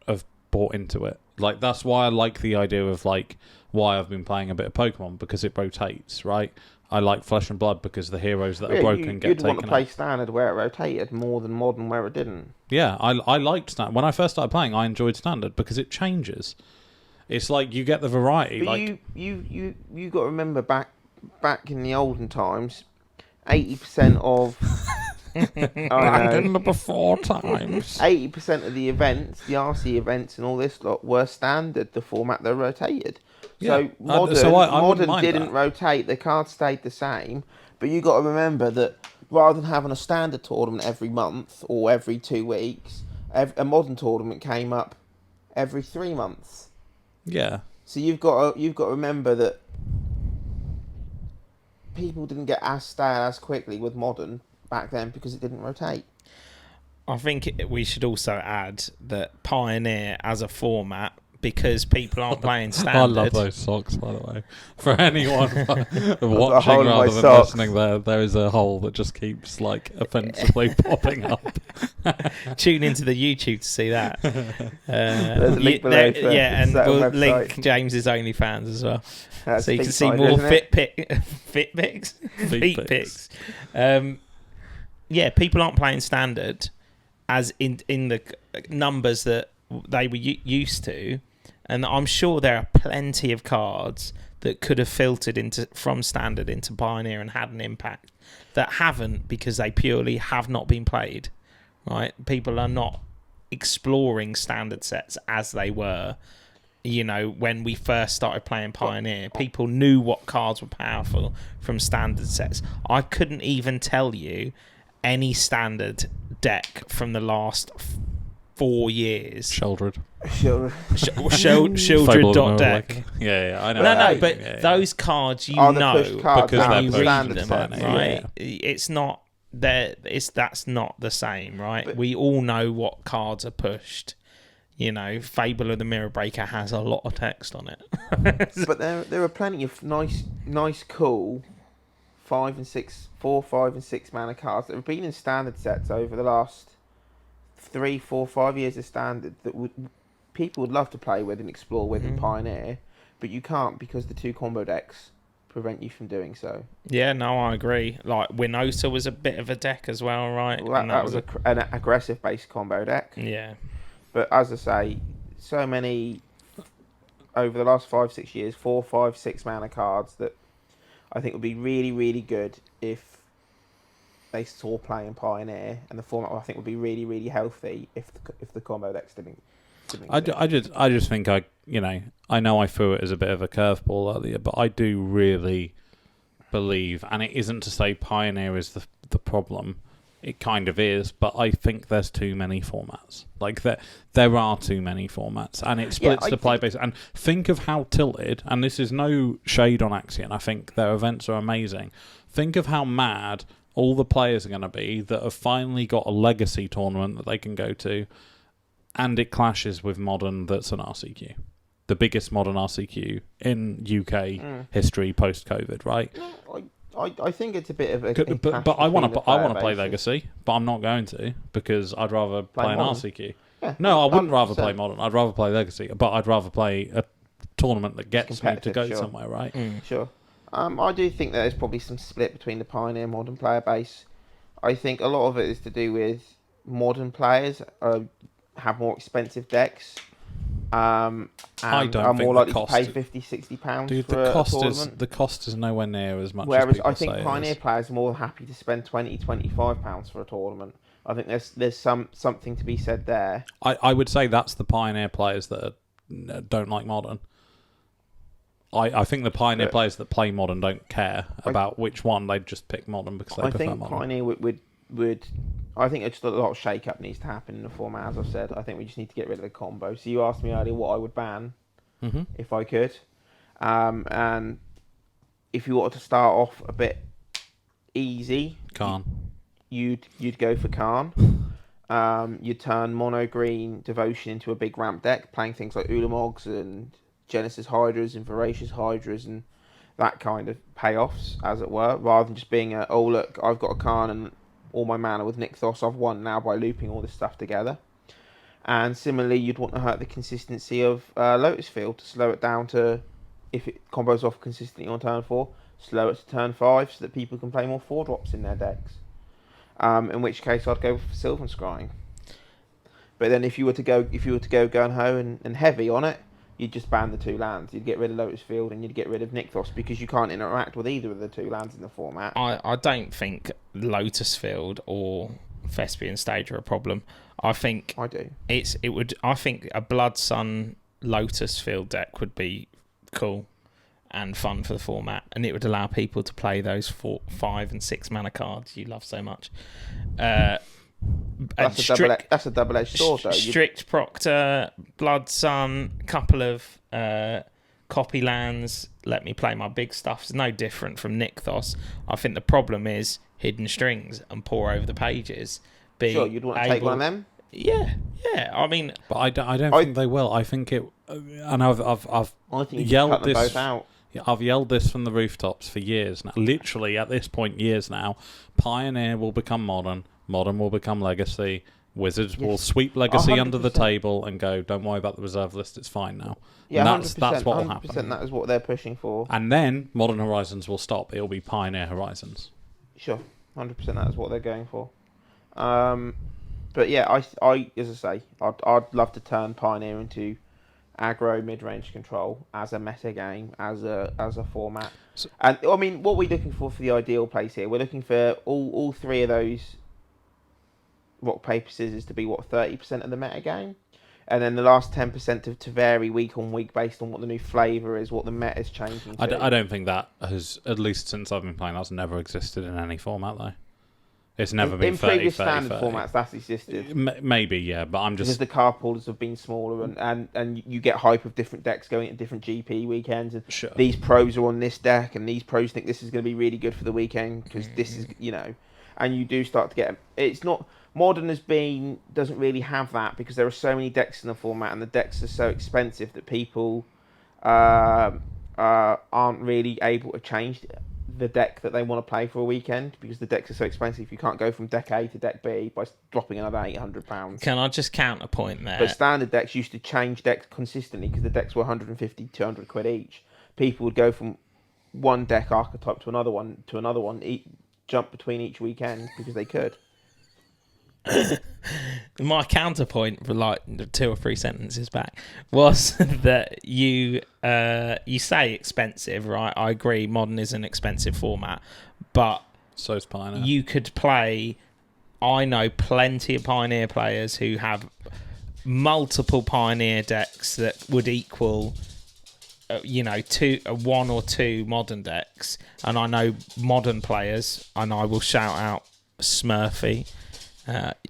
have bought into it. Like, that's why I like the idea of, like, why I've been playing a bit of Pokemon, because it rotates, right? I like Flesh and Blood because the heroes that are broken get taken out. You'd want to play Standard where it rotated more than Modern where it didn't. Yeah, I liked Standard. When I first started playing, I enjoyed Standard because it changes. It's like you get the variety. But like you got to remember back in the olden times, 80% of back in the before times, 80% of the events, the RC events and all this lot were Standard, the format that rotated. Yeah. So Modern didn't rotate, the cards stayed the same, but you got to remember that rather than having a Standard tournament every month or every 2 weeks, a Modern tournament came up every 3 months. Yeah. So you've got to remember that people didn't get as stale as quickly with Modern back then because it didn't rotate. I think we should also add that Pioneer as a format, because people aren't playing Standard. I love those socks, by the way. For anyone watching rather than listening, there is a hole that just keeps, like, offensively popping up. Tune into the YouTube to see that. There's a link below. And we'll link James's OnlyFans as well. So you can see more feet pics. People aren't playing Standard as in the numbers that they were used to. And I'm sure there are plenty of cards that could have filtered from Standard into Pioneer and had an impact that haven't, because they purely have not been played. Right? People are not exploring Standard sets as they were. You know, when we first started playing Pioneer, people knew what cards were powerful from Standard sets. I couldn't even tell you any Standard deck from the last 4 years. Shieldred deck. Yeah, I know. No, but those cards know cards when you read Standard them, sets, right? Yeah. It's not there. That's not the same, right? But we all know what cards are pushed. You know, Fable of the Mirror Breaker has a lot of text on it. But there are plenty of nice, cool 4, 5, and 6 mana cards that have been in Standard sets over the last 3, 4, 5 years of Standard that people would love to play with and explore with in Pioneer, but you can't because the 2 combo decks prevent you from doing so. Yeah, no, I agree. Like, Winosa was a bit of a deck as well, right? Well, that was an aggressive-based combo deck. Yeah. But as I say, so many, over the last 5, 6 years, 4, 5, 6 mana cards that I think would be really, really good if they saw play in Pioneer, and the format I think would be really, really healthy if the combo decks didn't I just think I know I threw it as a bit of a curveball earlier, but I do really believe, and it isn't to say Pioneer is the problem. It kind of is, but I think there's too many formats. Like, there are too many formats, and it splits the play base. And think of how tilted, and this is no shade on Axion, I think their events are amazing. Think of how mad all the players are going to be that have finally got a legacy tournament that they can go to, and it clashes with Modern that's an RCQ. The biggest Modern RCQ in UK history post-COVID, right? I think it's a bit of a but I want to play Legacy, but I'm not going to because I'd rather play an RCQ. Yeah, no, I wouldn't rather 100%. play Modern. I'd rather play Legacy, but I'd rather play a tournament that gets me to go sure. somewhere, right? Sure. I do think there's probably some split between the Pioneer and Modern player base. I think a lot of it is to do with Modern players have more expensive decks. And I don't are think more the likely to cost pay is- £50-60 Dude, for the a tournament. the cost is nowhere near as much as Whereas people I think say it Pioneer is. players are more happy to spend £20-25 for a tournament. I think there's something to be said there. I would say that's the Pioneer players that don't like Modern. I think the Pioneer players that play Modern don't care about which one. They just pick Modern because they prefer think Modern. Pioneer would. I think just a lot of shake-up needs to happen in the format, as I've said. I think we just need to get rid of the combo. So you asked me earlier what I would ban if I could. And if you wanted to start off a bit easy, Khan. You'd go for Khan. You'd turn mono green Devotion into a big ramp deck, playing things like Ulamogs and Genesis Hydras and Voracious Hydras and that kind of payoffs, as it were, rather than just being oh look, I've got a Khan and all my mana with Nykthos, I've won now by looping all this stuff together. And similarly, you'd want to hurt the consistency of Lotus Field to slow it down to, if it combos off consistently on turn 4, slow it to turn 5 so that people can play more 4-drops in their decks. In which case, I'd go for Sylvan Scrying. But then, if you were to go gung ho and heavy on it, you'd just ban the 2 lands. You'd get rid of Lotus Field and you'd get rid of Nykthos because you can't interact with either of the 2 lands in the format. I don't think Lotus Field or Thespian Stage are a problem. I think I do. I think a Blood Sun Lotus Field deck would be cool and fun for the format, and it would allow people to play those 4, 5, and 6 mana cards you love so much. That's a double-edged sword, though. Strict Proctor, Blood Sun, couple of copy lands. Let me play my big stuff. It's no different from Nykthos. I think the problem is Hidden Strings and Pour Over the Pages. Sure, you'd want to take one of them. Yeah. I mean, but I don't think they will. I think it, and I've I think yelled this. Both out. I've yelled this from the rooftops for years now. Literally, at this point, years now. Pioneer will become Modern. Modern will become Legacy. Wizards will sweep Legacy 100%. Under the table and go, don't worry about the reserve list, it's fine now. Yeah, and that's what will happen. That is what they're pushing for. And then Modern Horizons will stop. It'll be Pioneer Horizons. Sure, 100% that is what they're going for. But yeah, I as I say, I'd love to turn Pioneer into aggro mid-range control as a meta game, as a format. So, and I mean, what we're looking for the ideal place here, we're looking for all 3 of those rock paper scissors to be 30% of the meta game, and then the last 10% to vary week on week based on what the new flavour is, what the meta is changing to. I don't think that has, at least since I've been playing, that's never existed in any format though. It's never been 30, previous 30, standard 30. formats that's existed. Maybe, yeah, but I'm just... Because the card poolers have been smaller and you get hype of different decks going at different GP weekends. And sure. These pros are on this deck and these pros think this is going to be really good for the weekend because this is, and you do start to get... It's not... Modern doesn't really have that because there are so many decks in the format and the decks are so expensive that people aren't really able to change the deck that they want to play for a weekend because the decks are so expensive. You can't go from deck A to deck B by dropping another £800. Can I just counterpoint there? But standard decks used to change decks consistently because the decks were 150, 200 quid each. People would go from one deck archetype to another one, jump between each weekend because they could. My counterpoint for like 2 or 3 sentences back was that you say expensive, right? I agree, Modern is an expensive format, but so is Pioneer. You could play. I know plenty of Pioneer players who have multiple Pioneer decks that would equal, 1 or 2 Modern decks, and I know Modern players, and I will shout out Smurfy,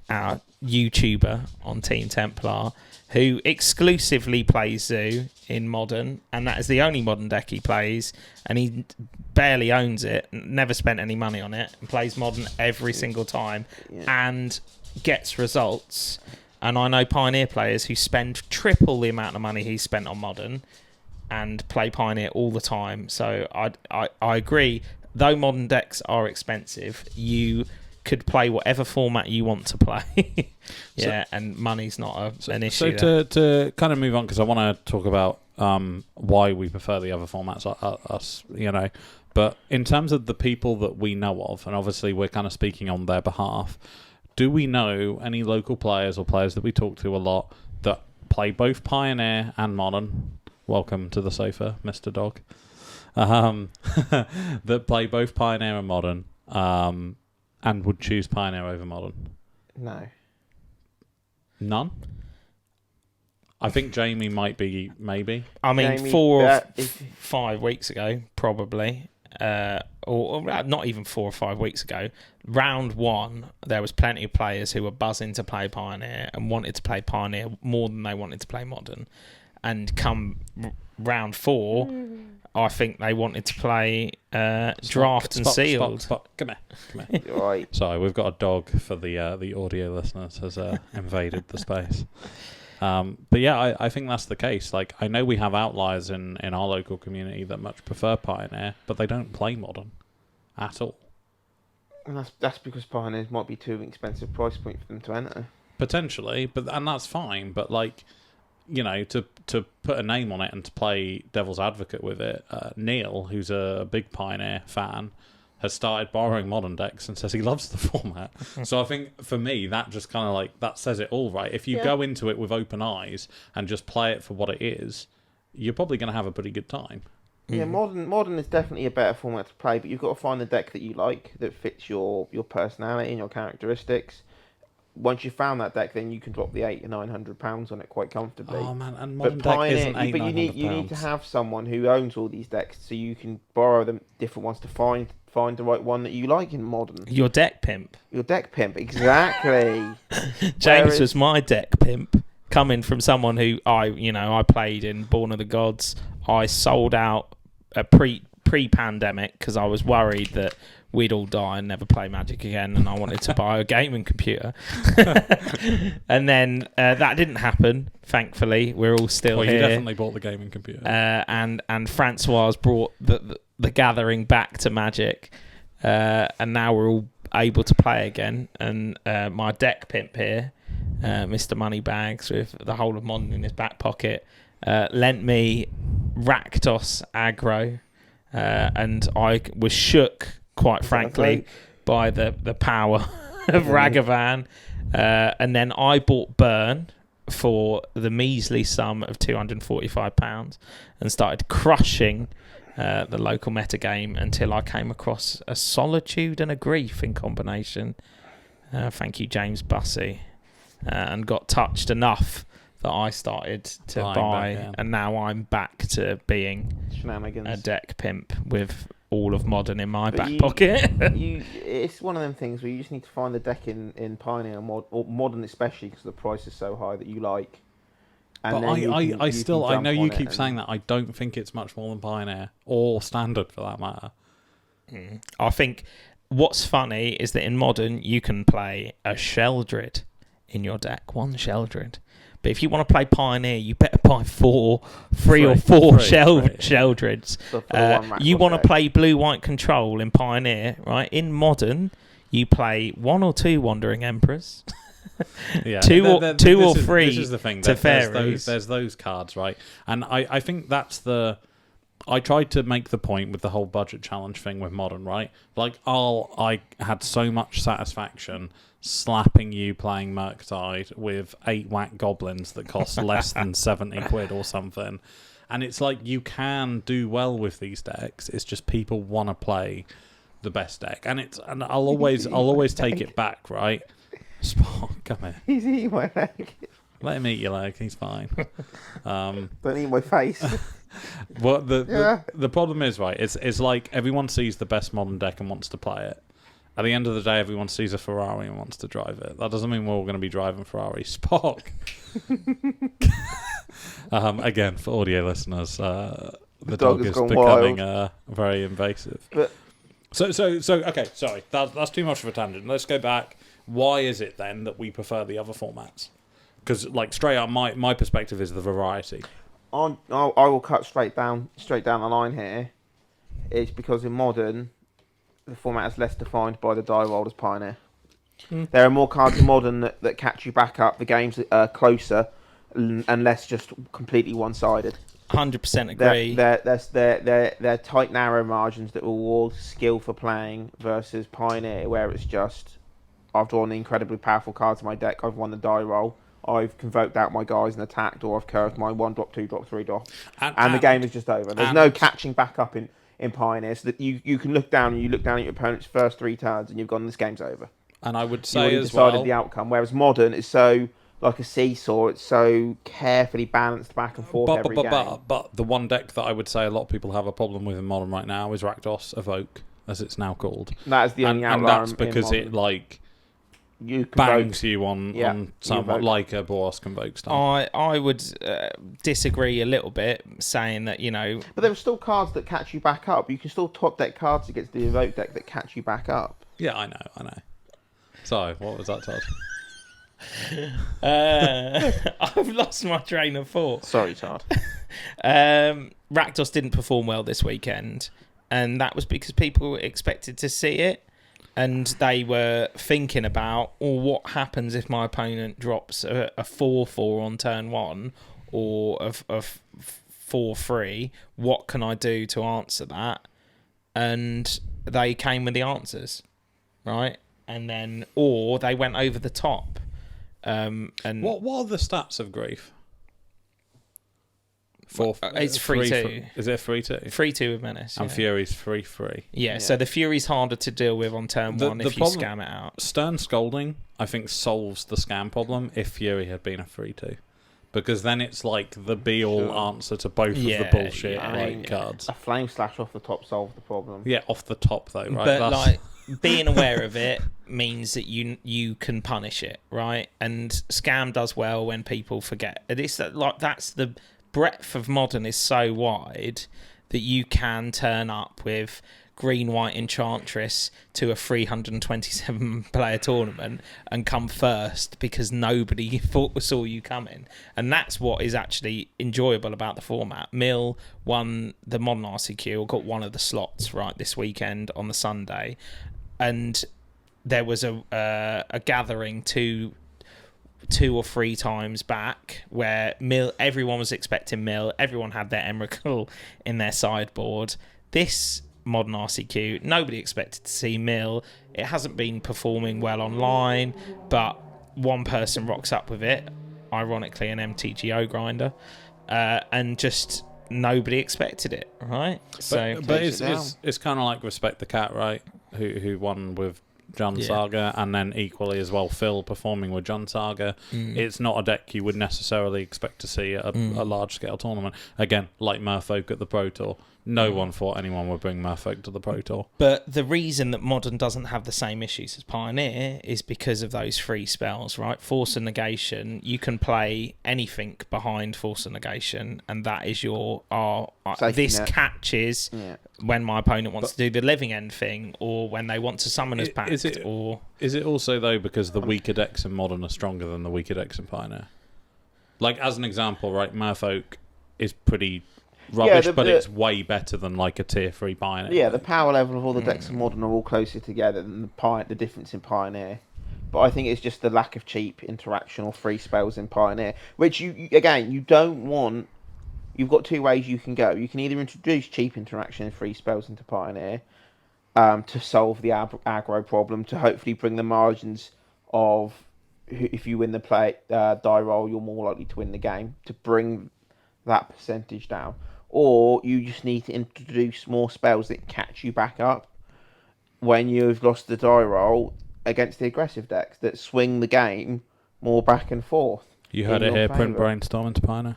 our YouTuber on Team Templar, who exclusively plays Zoo in Modern, and that is the only Modern deck he plays, and he barely owns it, never spent any money on it, and plays Modern every single time, and gets results. And I know Pioneer players who spend triple the amount of money he spent on Modern and play Pioneer all the time. So I agree, though Modern decks are expensive, you could play whatever format you want to play. And money's not an issue. So to kind of move on, because I want to talk about why we prefer the other formats, us, But in terms of the people that we know of, and obviously we're kind of speaking on their behalf, do we know any local players or players that we talk to a lot that play both Pioneer and Modern? Welcome to the sofa, Mr. Dog. That play both Pioneer and Modern, and would choose Pioneer over Modern? No. None? I think Jamie might be, maybe. I mean, Jamie, 4 or 5 weeks ago, probably. Or not even 4 or 5 weeks ago, round 1, there was plenty of players who were buzzing to play Pioneer and wanted to play Pioneer more than they wanted to play Modern. And come round 4, I think they wanted to play Draft and Sealed. Spot. Come here. Right. Sorry, we've got a dog for the audio listeners has invaded the space. But yeah, I think that's the case. Like, I know we have outliers in our local community that much prefer Pioneer, but they don't play Modern at all. And that's because Pioneers might be too expensive price point for them to enter. Potentially, and that's fine. But like, to put a name on it and to play devil's advocate with it, Neil, who's a big Pioneer fan, has started borrowing Modern decks and says he loves the format. So I think for me that just kind of like that says it all, right? If you go into it with open eyes and just play it for what it is, you're probably going to have a pretty good time. Yeah, modern is definitely a better format to play, but you've got to find the deck that you like that fits your personality and your characteristics. Once you've found that deck, then you can drop the £800 or £900 on it quite comfortably. Oh man, and Modern deck isn't £800. But you need to have someone who owns all these decks so you can borrow them different ones to find the right one that you like in Modern. Your deck pimp. Your deck pimp, exactly. James was my deck pimp, coming from someone who I played in Born of the Gods. I sold out pre-pandemic because I was worried that we'd all die and never play Magic again, and I wanted to buy a gaming computer. And then that didn't happen, thankfully. We're all still here. You definitely bought the gaming computer. And Francois brought the gathering back to Magic, and now we're all able to play again. And my deck pimp here, Mr. Moneybags, with the whole of Modern in his back pocket, lent me Rakdos aggro, and I was shook, quite frankly, by the power of Ragavan. And then I bought Burn for the measly sum of £245 and started crushing the local metagame until I came across a Solitude and a Grief in combination. Thank you, James Bussey. And got touched enough that I started to buy, and now I'm back to being a deck pimp with all of Modern in my back pocket. It's one of them things where you just need to find the deck in Pioneer or Modern, especially because the price is so high that you like. And but I know you keep saying that. I don't think it's much more than Pioneer or Standard for that matter. I think what's funny is that in Modern you can play a Sheldred in your deck, one Sheldred. But if you want to play Pioneer, you better buy three or four Sheldreds. You want to play blue-white control in Pioneer, right? In Modern, you play 1 or 2 Wandering Emperors. Two or three. This is the thing. There's those cards, right? And I think that's the. I tried to make the point with the whole budget challenge thing with Modern, right? Like, I had so much satisfaction slapping you playing Murktide with 8 whack goblins that cost less than 70 quid or something. And it's like, you can do well with these decks. It's just people want to play the best deck. And I'll always take it back, right? Spot, come here. He's eating my leg. Let him eat your leg, he's fine. Don't eat my face. Well, the problem is, right, it's like everyone sees the best Modern deck and wants to play it. At the end of the day, everyone sees a Ferrari and wants to drive it. That doesn't mean we're all going to be driving Ferrari. Spock. Again, for audio listeners, the dog is becoming very invasive. But so okay, sorry, that's too much of a tangent. Let's go back. Why is it then that we prefer the other formats? Because, like, straight up, my perspective is the variety. I will cut straight down the line here. It's because in Modern, the format is less defined by the die roll as Pioneer. There are more cards in Modern that catch you back up. The games are closer and less just completely one-sided. 100% agree. They're tight, narrow margins that reward skill for playing versus Pioneer, where it's just, I've drawn an incredibly powerful card to my deck, I've won the die roll, I've convoked out my guys and attacked, or I've curved my 1-drop, 2-drop, 3-drop, and the game is just over. There's no catching back up in Pioneer, so that you can look down and you look down at your opponent's first 3 turns and you've gone, this game's over. And I would say you decided the outcome, whereas Modern is so like a seesaw. It's so carefully balanced back and forth every game. But the one deck that I would say a lot of people have a problem with in Modern right now is Rakdos Evoke, as it's now called. That is the only outlier. And that's because it bangs you on somewhat like a Boros Convoke style. I would disagree a little bit, saying that, But there are still cards that catch you back up. You can still top deck cards against the Evoke deck that catch you back up. Yeah, I know. Sorry, what was that, Todd? I've lost my train of thought. Sorry, Todd. Rakdos didn't perform well this weekend, and that was because people expected to see it, and they were thinking about, what happens if my opponent drops a 4/4 on turn 1 or a 4/3? What can I do to answer that? And they came with the answers, right? And then, or they went over the top. And what are the stats of Grief? It's 3/2. Is it 3/2? 3/2 with Menace. And Fury's 3/3. Yeah, so the Fury's harder to deal with on turn 1 if you scam it out. Stern Scolding, I think, solves the scam problem if Fury had been a 3/2. Because then it's like the be-all answer to both of the bullshit cards. A Flame Slash off the top solved the problem. Yeah, off the top though, right? But being aware of it means that you can punish it, right? And scam does well when people forget. That's the breadth of Modern is so wide that you can turn up with green-white Enchantress to a 327-player tournament and come first because nobody saw you coming. And that's what is actually enjoyable about the format. Mill won the Modern RCQ, or got one of the slots right this weekend on the Sunday, and there was a gathering two or three times back where everyone was expecting Mill, everyone had their Emrakul in their sideboard. This Modern RCQ, nobody expected to see Mill. It hasn't been performing well online, but one person rocks up with it, ironically an MTGO grinder, and just nobody expected it, right? But it's kind of like Respect the Cat, right? Who won with Jund Saga, and then equally as well Phil performing with Jund Saga. It's not a deck you would necessarily expect to see at a large scale tournament. Again, like Merfolk at the Pro Tour. No one thought anyone would bring Merfolk to the Pro Tour. But the reason that Modern doesn't have the same issues as Pioneer is because of those free spells, right? Force and Negation, you can play anything behind Force and Negation, and that is your this net catches when my opponent wants to do the Living End thing, or when they want to summon as pact. Is it also, though, because the weaker decks in Modern are stronger than the weaker decks in Pioneer? Like, as an example, right, Merfolk is pretty rubbish, but it's way better than like a tier 3 Pioneer. Yeah, the power level of all the decks in Modern are all closer together than the difference in Pioneer. But I think it's just the lack of cheap interaction or free spells in Pioneer, which you don't want. You've got two ways you can go. You can either introduce cheap interaction and free spells into Pioneer to solve the aggro problem, to hopefully bring the margins of if you win the die roll, you're more likely to win the game, to bring that percentage down. Or you just need to introduce more spells that catch you back up when you've lost the die roll against the aggressive decks, that swing the game more back and forth. You heard it here, print Brainstorm into Pioneer.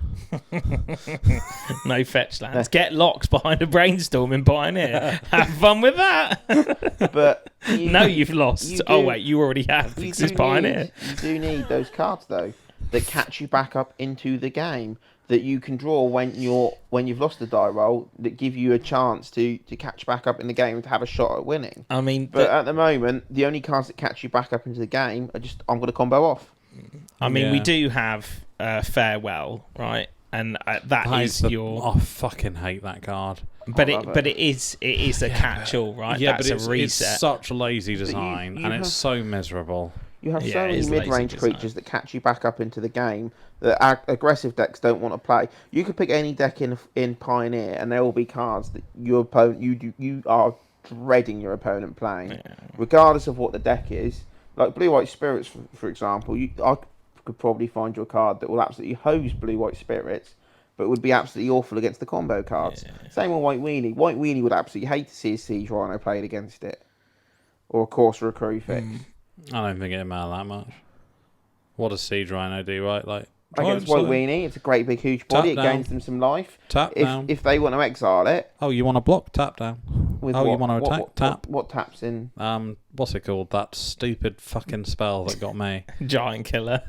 No fetch lands. Get locked behind a Brainstorm in Pioneer. Have fun with that. But you've lost. You already have, because it's Pioneer. You do need those cards, though, that catch you back up into the game, that you can draw when you've lost the die roll, that give you a chance to catch back up in the game, to have a shot at winning. I mean, but at the moment, the only cards that catch you back up into the game are just, I'm going to combo off. I mean, we do have Farewell, right? And that is your... I fucking hate that card. But it is a catch-all, right? Yeah, That's but a reset. It's such a lazy design, and it's so miserable. You have so many mid-range creatures that catch you back up into the game that aggressive decks don't want to play. You could pick any deck in Pioneer, and there will be cards that your opponent you are dreading your opponent playing, regardless of what the deck is. Like Blue-White Spirits, for example, I could probably find you a card that will absolutely hose Blue-White Spirits, but would be absolutely awful against the combo cards. Same with White Weenie. White Weenie would absolutely hate to see a Siege Rhino played against it, or a Corsair Crucifix. I don't think it'd matter that much. What does Siege Rhino do, right? Like against White Weenie, it's a great big huge body. It gains them some life. Down. If they want to exile it. Oh, you want to block? Tap down. You want to attack? Tap. What taps in? What's it called? That stupid fucking spell that got me. Giant Killer.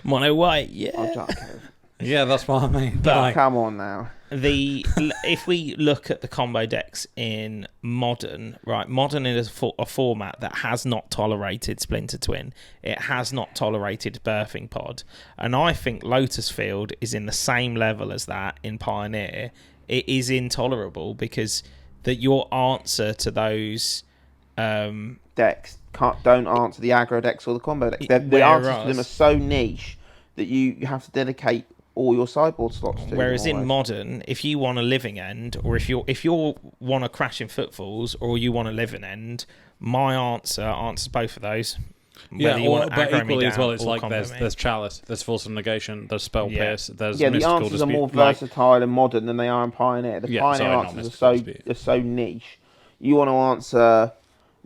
Mono white, yeah. Oh, Giant Killer. Yeah, that's what I mean. But come on now. If we look at the combo decks in Modern, right? Modern is a format that has not tolerated Splinter Twin. It has not tolerated Birthing Pod, and I think Lotus Field is in the same level as that in Pioneer. It is intolerable because your answer to those decks don't answer the aggro decks or the combo decks. The answers to them are so niche that you have to dedicate all your sideboard slots to. Whereas in Modern, if you want a living end, or if you want a Crashing Footfalls, or you want a living end, my answer answers both of those. But equally as well, it's like there's Chalice, there's Force of Negation, there's Spell Pierce, there's the Mystical answers Dispute. are more versatile in Modern than they are in Pioneer. The Pioneer answers are so niche. You want to answer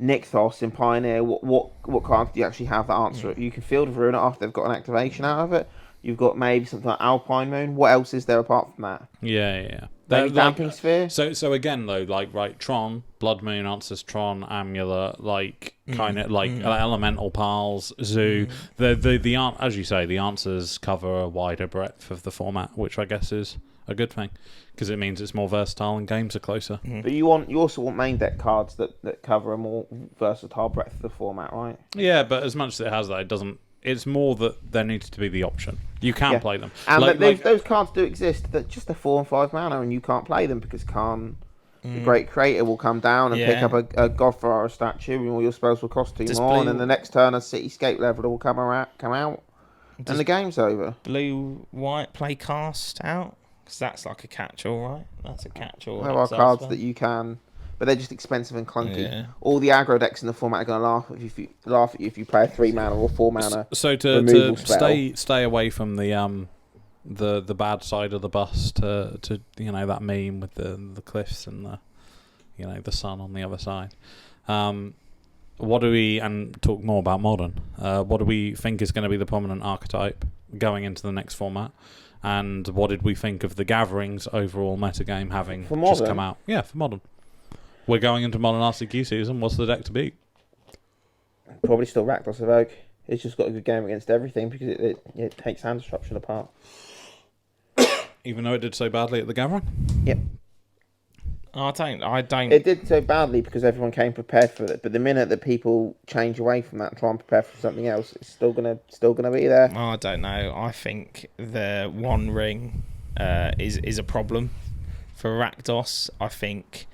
Nykthos in Pioneer, what cards do you actually have that answer? You can Field of Ruin after they've got an activation out of it. You've got maybe something like Alpine Moon. What else is there apart from that? Yeah. Maybe Damping Sphere? So again, though, Tron, Blood Moon answers Tron, Amulet, Elemental Piles, Zoo. The as you say, the answers cover a wider breadth of the format, which I guess is a good thing, because it means it's more versatile and games are closer. But you also want main deck cards that cover a more versatile breadth of the format, right? Yeah, but as much as it has that, it doesn't. It's more that there needs to be the option. You can play them. And those cards do exist, that just a 4 and 5 mana, and you can't play them because Khan, the Great Creator, will come down and pick up a Godfather statue, and all your spells will cost 2 more, and then the next turn a Cityscape leveler will come out, and the game's over. Blue-white play Cast out? Because that's like a catch-all, right? That's a catch-all. There are cards that you can... But they're just expensive and clunky. Yeah. All the aggro decks in the format are going to laugh at you if you play a 3 mana or 4 mana. So to stay away from the bad side of the bus to that meme with the cliffs and the sun on the other side. What do we talk more about Modern? What do we think is going to be the prominent archetype going into the next format? And what did we think of the Gatherings overall metagame having just come out? Yeah, for Modern. We're going into Modern RCQ season. What's the deck to beat? Probably still Rakdos Evoke. It's just got a good game against everything because it takes hand disruption apart. Even though it did so badly at the Gathering? Yep. I don't. It did so badly because everyone came prepared for it. But the minute that people change away from that and try and prepare for something else, it's still gonna be there. I don't know. I think the One Ring is a problem for Rakdos. I think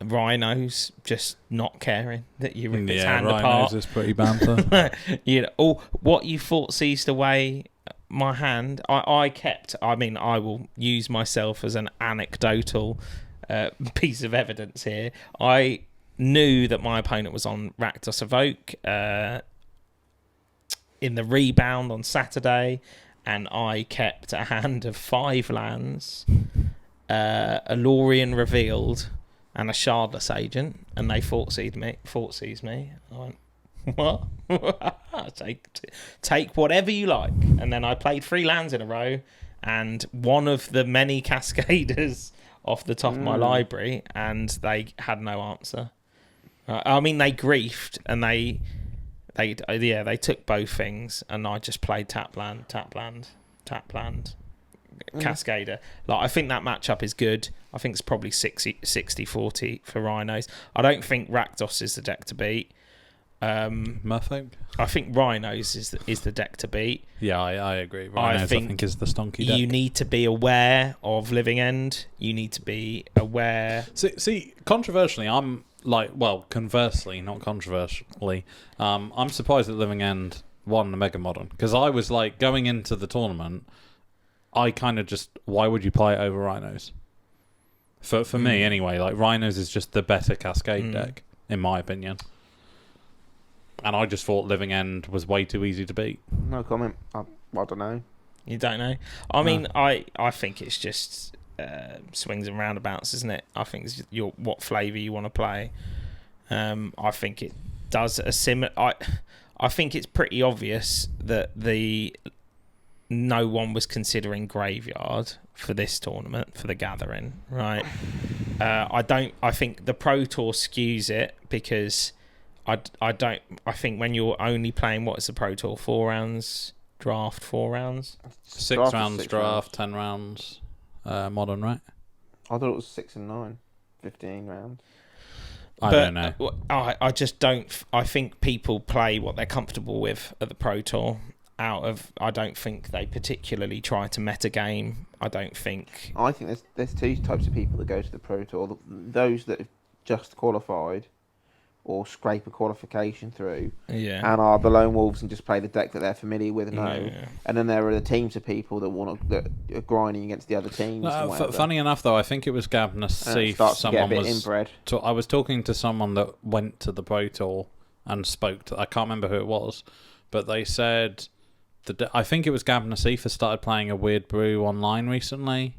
Rhinos just not caring that you rip its hand apart. Rhinos is pretty banter. What you thought seized away my hand. I will use myself as an anecdotal piece of evidence here. I knew that my opponent was on Rakdos Evoke in the rebound on Saturday, and I kept a hand of 5 lands, a Lorien Revealed, and a Shardless Agent, and they fort seized me. I went, what? take whatever you like. And then I played 3 lands in a row, and one of the many Cascaders off the top of my library, and they had no answer. I mean, they griefed, and they took both things, and I just played tap land, Cascader. I think that matchup is good. I think it's probably 60-40 for Rhinos. I don't think Rakdos is the deck to beat. Merfolk? I think Rhinos is the deck to beat. Yeah, I agree. Rhinos, I think is the stonky deck. You need to be aware of Living End. You need to be aware... See, controversially, I'm like... Well, conversely, not controversially, I'm surprised that Living End won the Mega Modern. Because I was like, going into the tournament, I kind of just... Why would you play it over Rhinos? For me, anyway, like Rhinos is just the better Cascade deck, in my opinion. And I just thought Living End was way too easy to beat. No comment. I don't know. You don't know? I mean, I think it's just swings and roundabouts, isn't it? I think it's what flavour you want to play. I think it does a similar... I think it's pretty obvious that no one was considering Graveyard for this tournament, for the Gathering, right? I think the Pro Tour skews it because... I think when you're only playing, what is the Pro Tour? 4 rounds draft, 4 rounds? 6 rounds draft, 10 rounds modern, right? I thought it was 6 and 9, 15 rounds. I don't know. I just don't. I think people play what they're comfortable with at the Pro Tour. I don't think they particularly try to meta game. I think there's 2 types of people that go to the Pro Tour. Those that have just qualified or scrape a qualification through, and are the lone wolves and just play the deck that they're familiar with. And then there are the teams of people that are grinding against the other teams. Funny enough, though, I think it was Gavin Seif. I was talking to someone that went to the Pro Tour and spoke to. I can't remember who it was, but they said I think it was Gavin Seif started playing a Weird Brew online recently.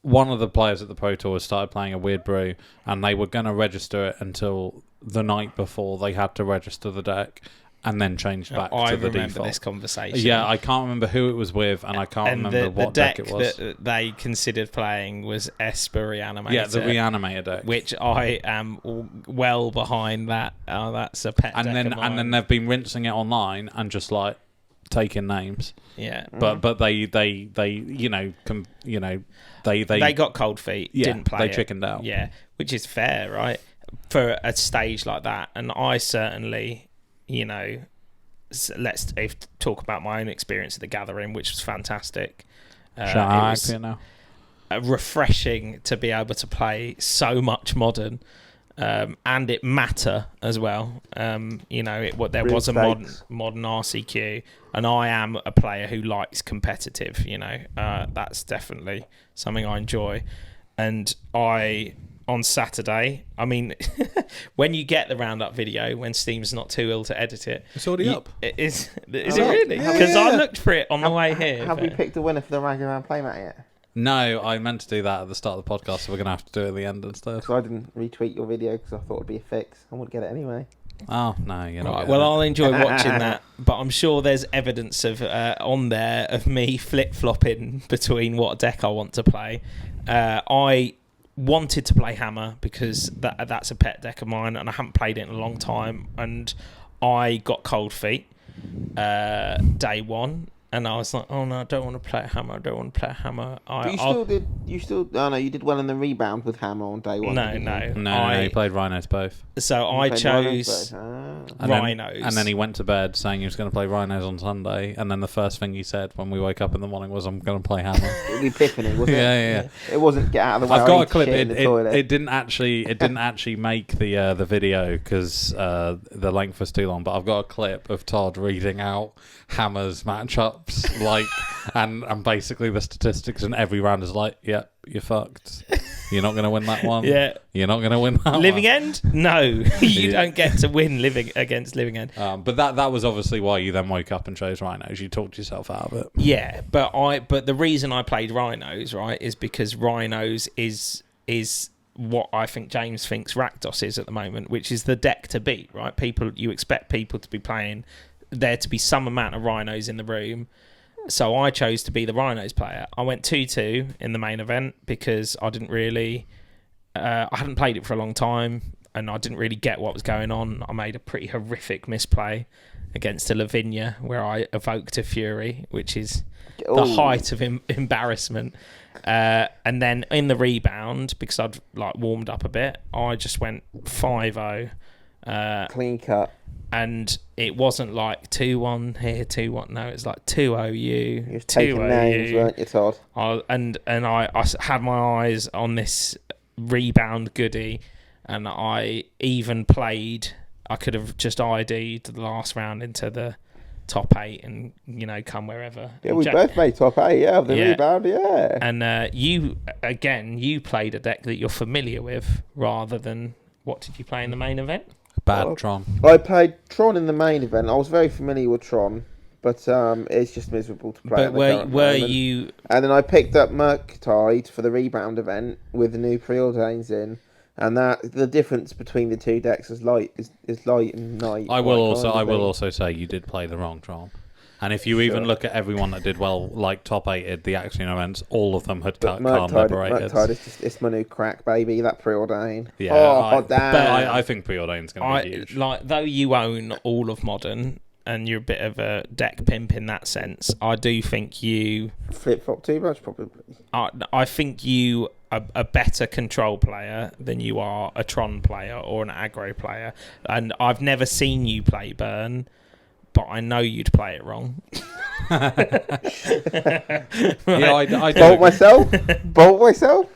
One of the players at the Pro Tour started playing a Weird Brew, and they were going to register it until the night before they had to register the deck, and then change back to the default. I remember this conversation. Yeah, I can't remember who it was with, and I can't remember what deck it was. The deck that they considered playing was Esper Reanimator. Yeah, the Reanimator deck. Which I am well behind that. Oh, that's a pet deck of mine. And then they've been rinsing it online and just like taking names. Yeah. But they got cold feet, didn't play they chickened out. Yeah, which is fair, right? For a stage like that. And I certainly, let's talk about my own experience at the Gathering, which was fantastic. It was refreshing to be able to play so much Modern, and it matter as well. There was a modern RCQ, and I am a player who likes competitive. That's definitely something I enjoy. And on Saturday, I mean, when you get the roundup video, when Steam's not too ill to edit it, it's already up. Is it really? Because I looked for it on the way here. Have we picked a winner for the Ragavan playmat yet? No, I meant to do that at the start of the podcast, so we're going to have to do it at the end instead. Because I didn't retweet your video because I thought it'd be a fix. I wouldn't get it anyway. Oh, no, you're not. Right, well, I'll enjoy watching that, but I'm sure there's evidence of on there of me flip-flopping between what deck I want to play. I wanted to play Hammer because that's a pet deck of mine, and I haven't played it in a long time, and I got cold feet day one. And I was like, oh no, I don't want to play Hammer. You did well in the rebound with Hammer on day one. No, you played Rhinos both. So I chose Rhinos. And then he went to bed saying he was going to play Rhinos on Sunday. And then the first thing he said when we woke up in the morning was, I'm going to play Hammer. The epiphany, wasn't it? Yeah. It wasn't get out of the way. I've got a clip. It didn't actually make the video because the length was too long. But I've got a clip of Todd reading out Hammer's matchups, and basically the statistics, and every round is like, yeah, you're fucked. You're not going to win that one. Yeah, you're not going to win that Living one. End? No, you don't get to win against Living End. But that was obviously why you then woke up and chose Rhinos. You talked yourself out of it. Yeah, but the reason I played Rhinos, right, is because Rhinos is what I think James thinks Rakdos is at the moment, which is the deck to beat, right? You expect people to be playing, there to be some amount of Rhinos in the room. So I chose to be the Rhinos player. I went 2-2 in the main event because I didn't really... I hadn't played it for a long time, and I didn't really get what was going on. I made a pretty horrific misplay against a Lavinia where I evoked a Fury, which is the height of embarrassment. And then in the rebound, because I'd warmed up a bit, I just went 5-0 Clean cut. And it wasn't like 2-1 here, 2-1. No, it's like 2-0 you. You were taking names, weren't you, Todd? And I had my eyes on this rebound goodie, and I even played. I could have just ID'd the last round into the top 8 and, come wherever. Yeah, we both made top 8, the rebound, yeah. And you played a deck that you're familiar with rather than, what did you play in the main event? Tron. I played Tron in the main event. I was very familiar with Tron, but it's just miserable to play. But were you? And then I picked up Murktide for the rebound event with the new preordains in, and that the difference between the two decks is light and night. I will also say you did play the wrong Tron. And if you even look at everyone that did well, like top 8 the Axiom events, all of them had Khan Liberated. Murktide it's my new crack, baby. That preordain. Yeah, damn. But I think preordain's going to be huge. Like, though you own all of Modern and you're a bit of a deck pimp in that sense, I do think you flip flop too much, probably. I think you are a better control player than you are a Tron player or an aggro player, and I've never seen you play Burn. But I know you'd play it wrong. I bolt myself.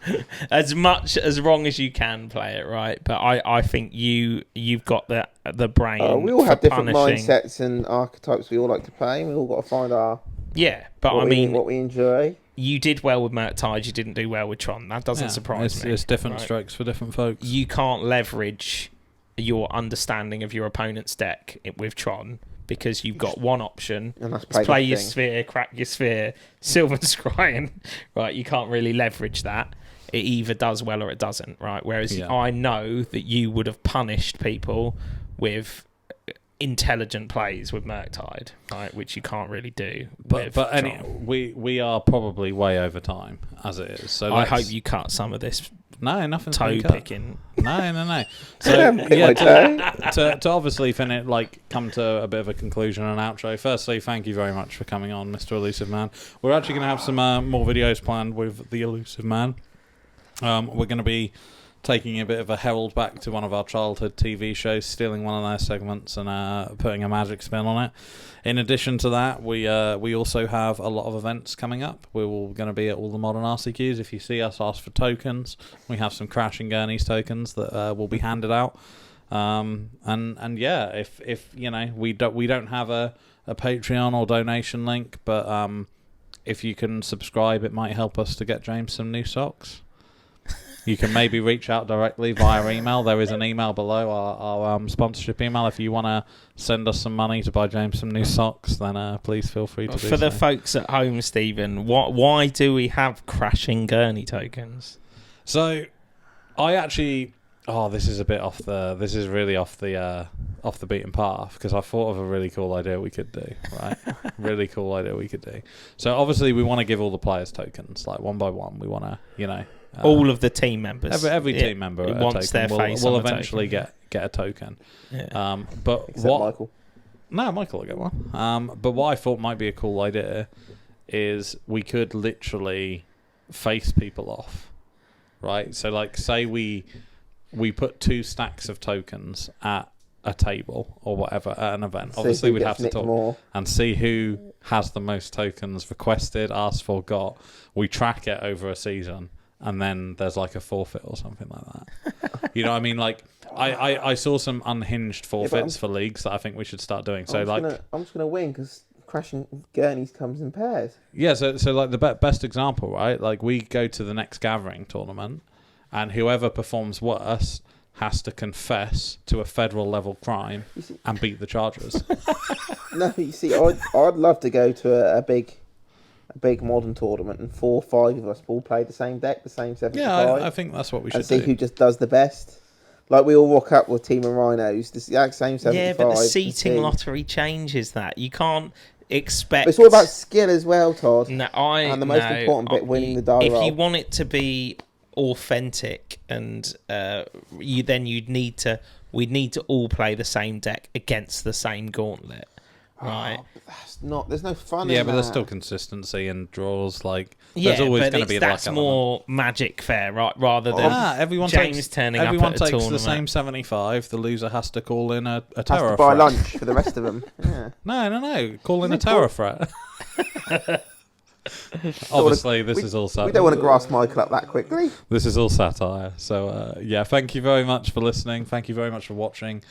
As much as wrong as you can play it, right? But I think you've got the brain. We all have different punishing. mindsets and archetypes we all like to play. And we all got to find our what we enjoy. You did well with Murktide. You didn't do well with Tron. That doesn't surprise me. It's different strokes for different folks. You can't leverage your understanding of your opponent's deck with Tron. Because you've got one option, and that's play your sphere, crack your sphere, Sylvan Scrying, right? You can't really leverage that. It either does well or it doesn't, right? Whereas I know that you would have punished people with intelligent plays with Murktide, right? Which you can't really do. We are probably way over time as it is. So I hope you cut some of this. No, nothing. Toe picking. No. So to obviously come to a bit of a conclusion and outro. Firstly, thank you very much for coming on, Mr. Elusive Man. We're actually going to have some more videos planned with the Elusive Man. We're going to be taking a bit of a herald back to one of our childhood TV shows, stealing one of their segments and putting a magic spin on it. In addition to that, we also have a lot of events coming up. We're all going to be at all the modern RCQs. If you see us, ask for tokens. We have some Crashing Gurney's tokens that will be handed out. If we don't have a Patreon or donation link, but if you can subscribe, it might help us to get James some new socks. You can maybe reach out directly via email. There is an email below our sponsorship email. If you want to send us some money to buy James some new socks, then please feel free to do so. For the folks at home, Stephen, why do we have Crashing Gurney tokens? So, I actually... this is really off the beaten path, because I thought of a really cool idea we could do, right? Really cool idea we could do. So, obviously, we want to give all the players tokens, like one by one. We want to, all of the team members. Every team member wants their face will eventually get a token. Yeah. But except Michael. No, Michael will get one. But what I thought might be a cool idea is we could literally face people off, right? So, say we put 2 stacks of tokens at a table or whatever at an event. Obviously, we'd have to talk and see who has the most tokens requested, asked for, got. We track it over a season. And then there's like a forfeit or something like that. You know what I mean? Like, I saw some unhinged forfeits for leagues that I think we should start doing. So I'm just gonna win because Crashing Gurney's comes in pairs. Yeah. So like the best example, right? Like we go to the next gathering tournament, and whoever performs worse has to confess to a federal level crime and beat the charges. No, you see, I'd love to go to a big modern tournament and 4 or 5 of us all play the same deck, the same 75. Yeah, I think that's what we should do. And see who just does the best. Like we all walk up with Team of Rhinos, the exact same 75. Yeah, but the seating lottery changes that. You can't expect... But it's all about skill as well, Todd. And the most important bit, winning the die roll. If you want it to be authentic, and we'd need to all play the same deck against the same gauntlet. right? That's not. There's no fun. Yeah, in but that. there's still consistency in draws. Like, Yeah, there's always but going to be that's like more magic fair, right? Rather than everyone James takes, turning everyone up at a takes tournament. the same 75. The loser has to call in a Has terror to buy threat. lunch for the rest of them. Yeah. No. Call in a Isn't it terror cool? threat. Obviously, this is all satire. We don't want to grass Michael up that quickly. This is all satire. So, yeah, thank you very much for listening. Thank you very much for watching.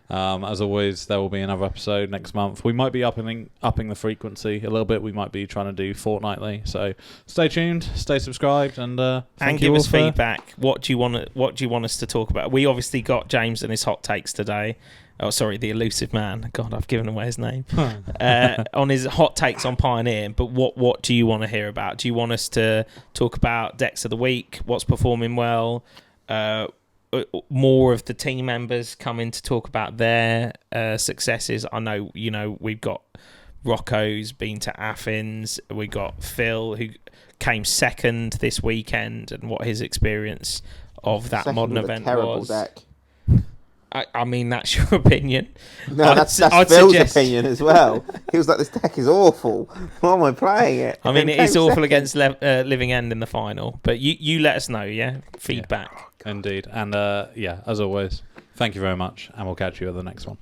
As always, there will be another episode next month. We might be upping the frequency a little bit. We might be trying to do fortnightly. So stay tuned, stay subscribed, and thank you give all us feedback. What do you want us to talk about? We obviously got James and his hot takes today. Oh, sorry, the elusive man. God, I've given away his name. On his hot takes on Pioneer. But what do you want to hear about? Do you want us to talk about decks of the week? What's performing well? More of the team members come in to talk about their successes. I know, we've got Rocco's been to Athens. We got Phil, who came second this weekend, and what his experience of that Second modern with a event terrible was. Deck. I mean, that's your opinion. No, that's Phil's opinion as well. He was like, this deck is awful. Why am I playing it? I mean, And it's came awful second. against Living End in the final. But you let us know, yeah? Feedback. Indeed. And, yeah, as always, thank you very much, and we'll catch you at the next one.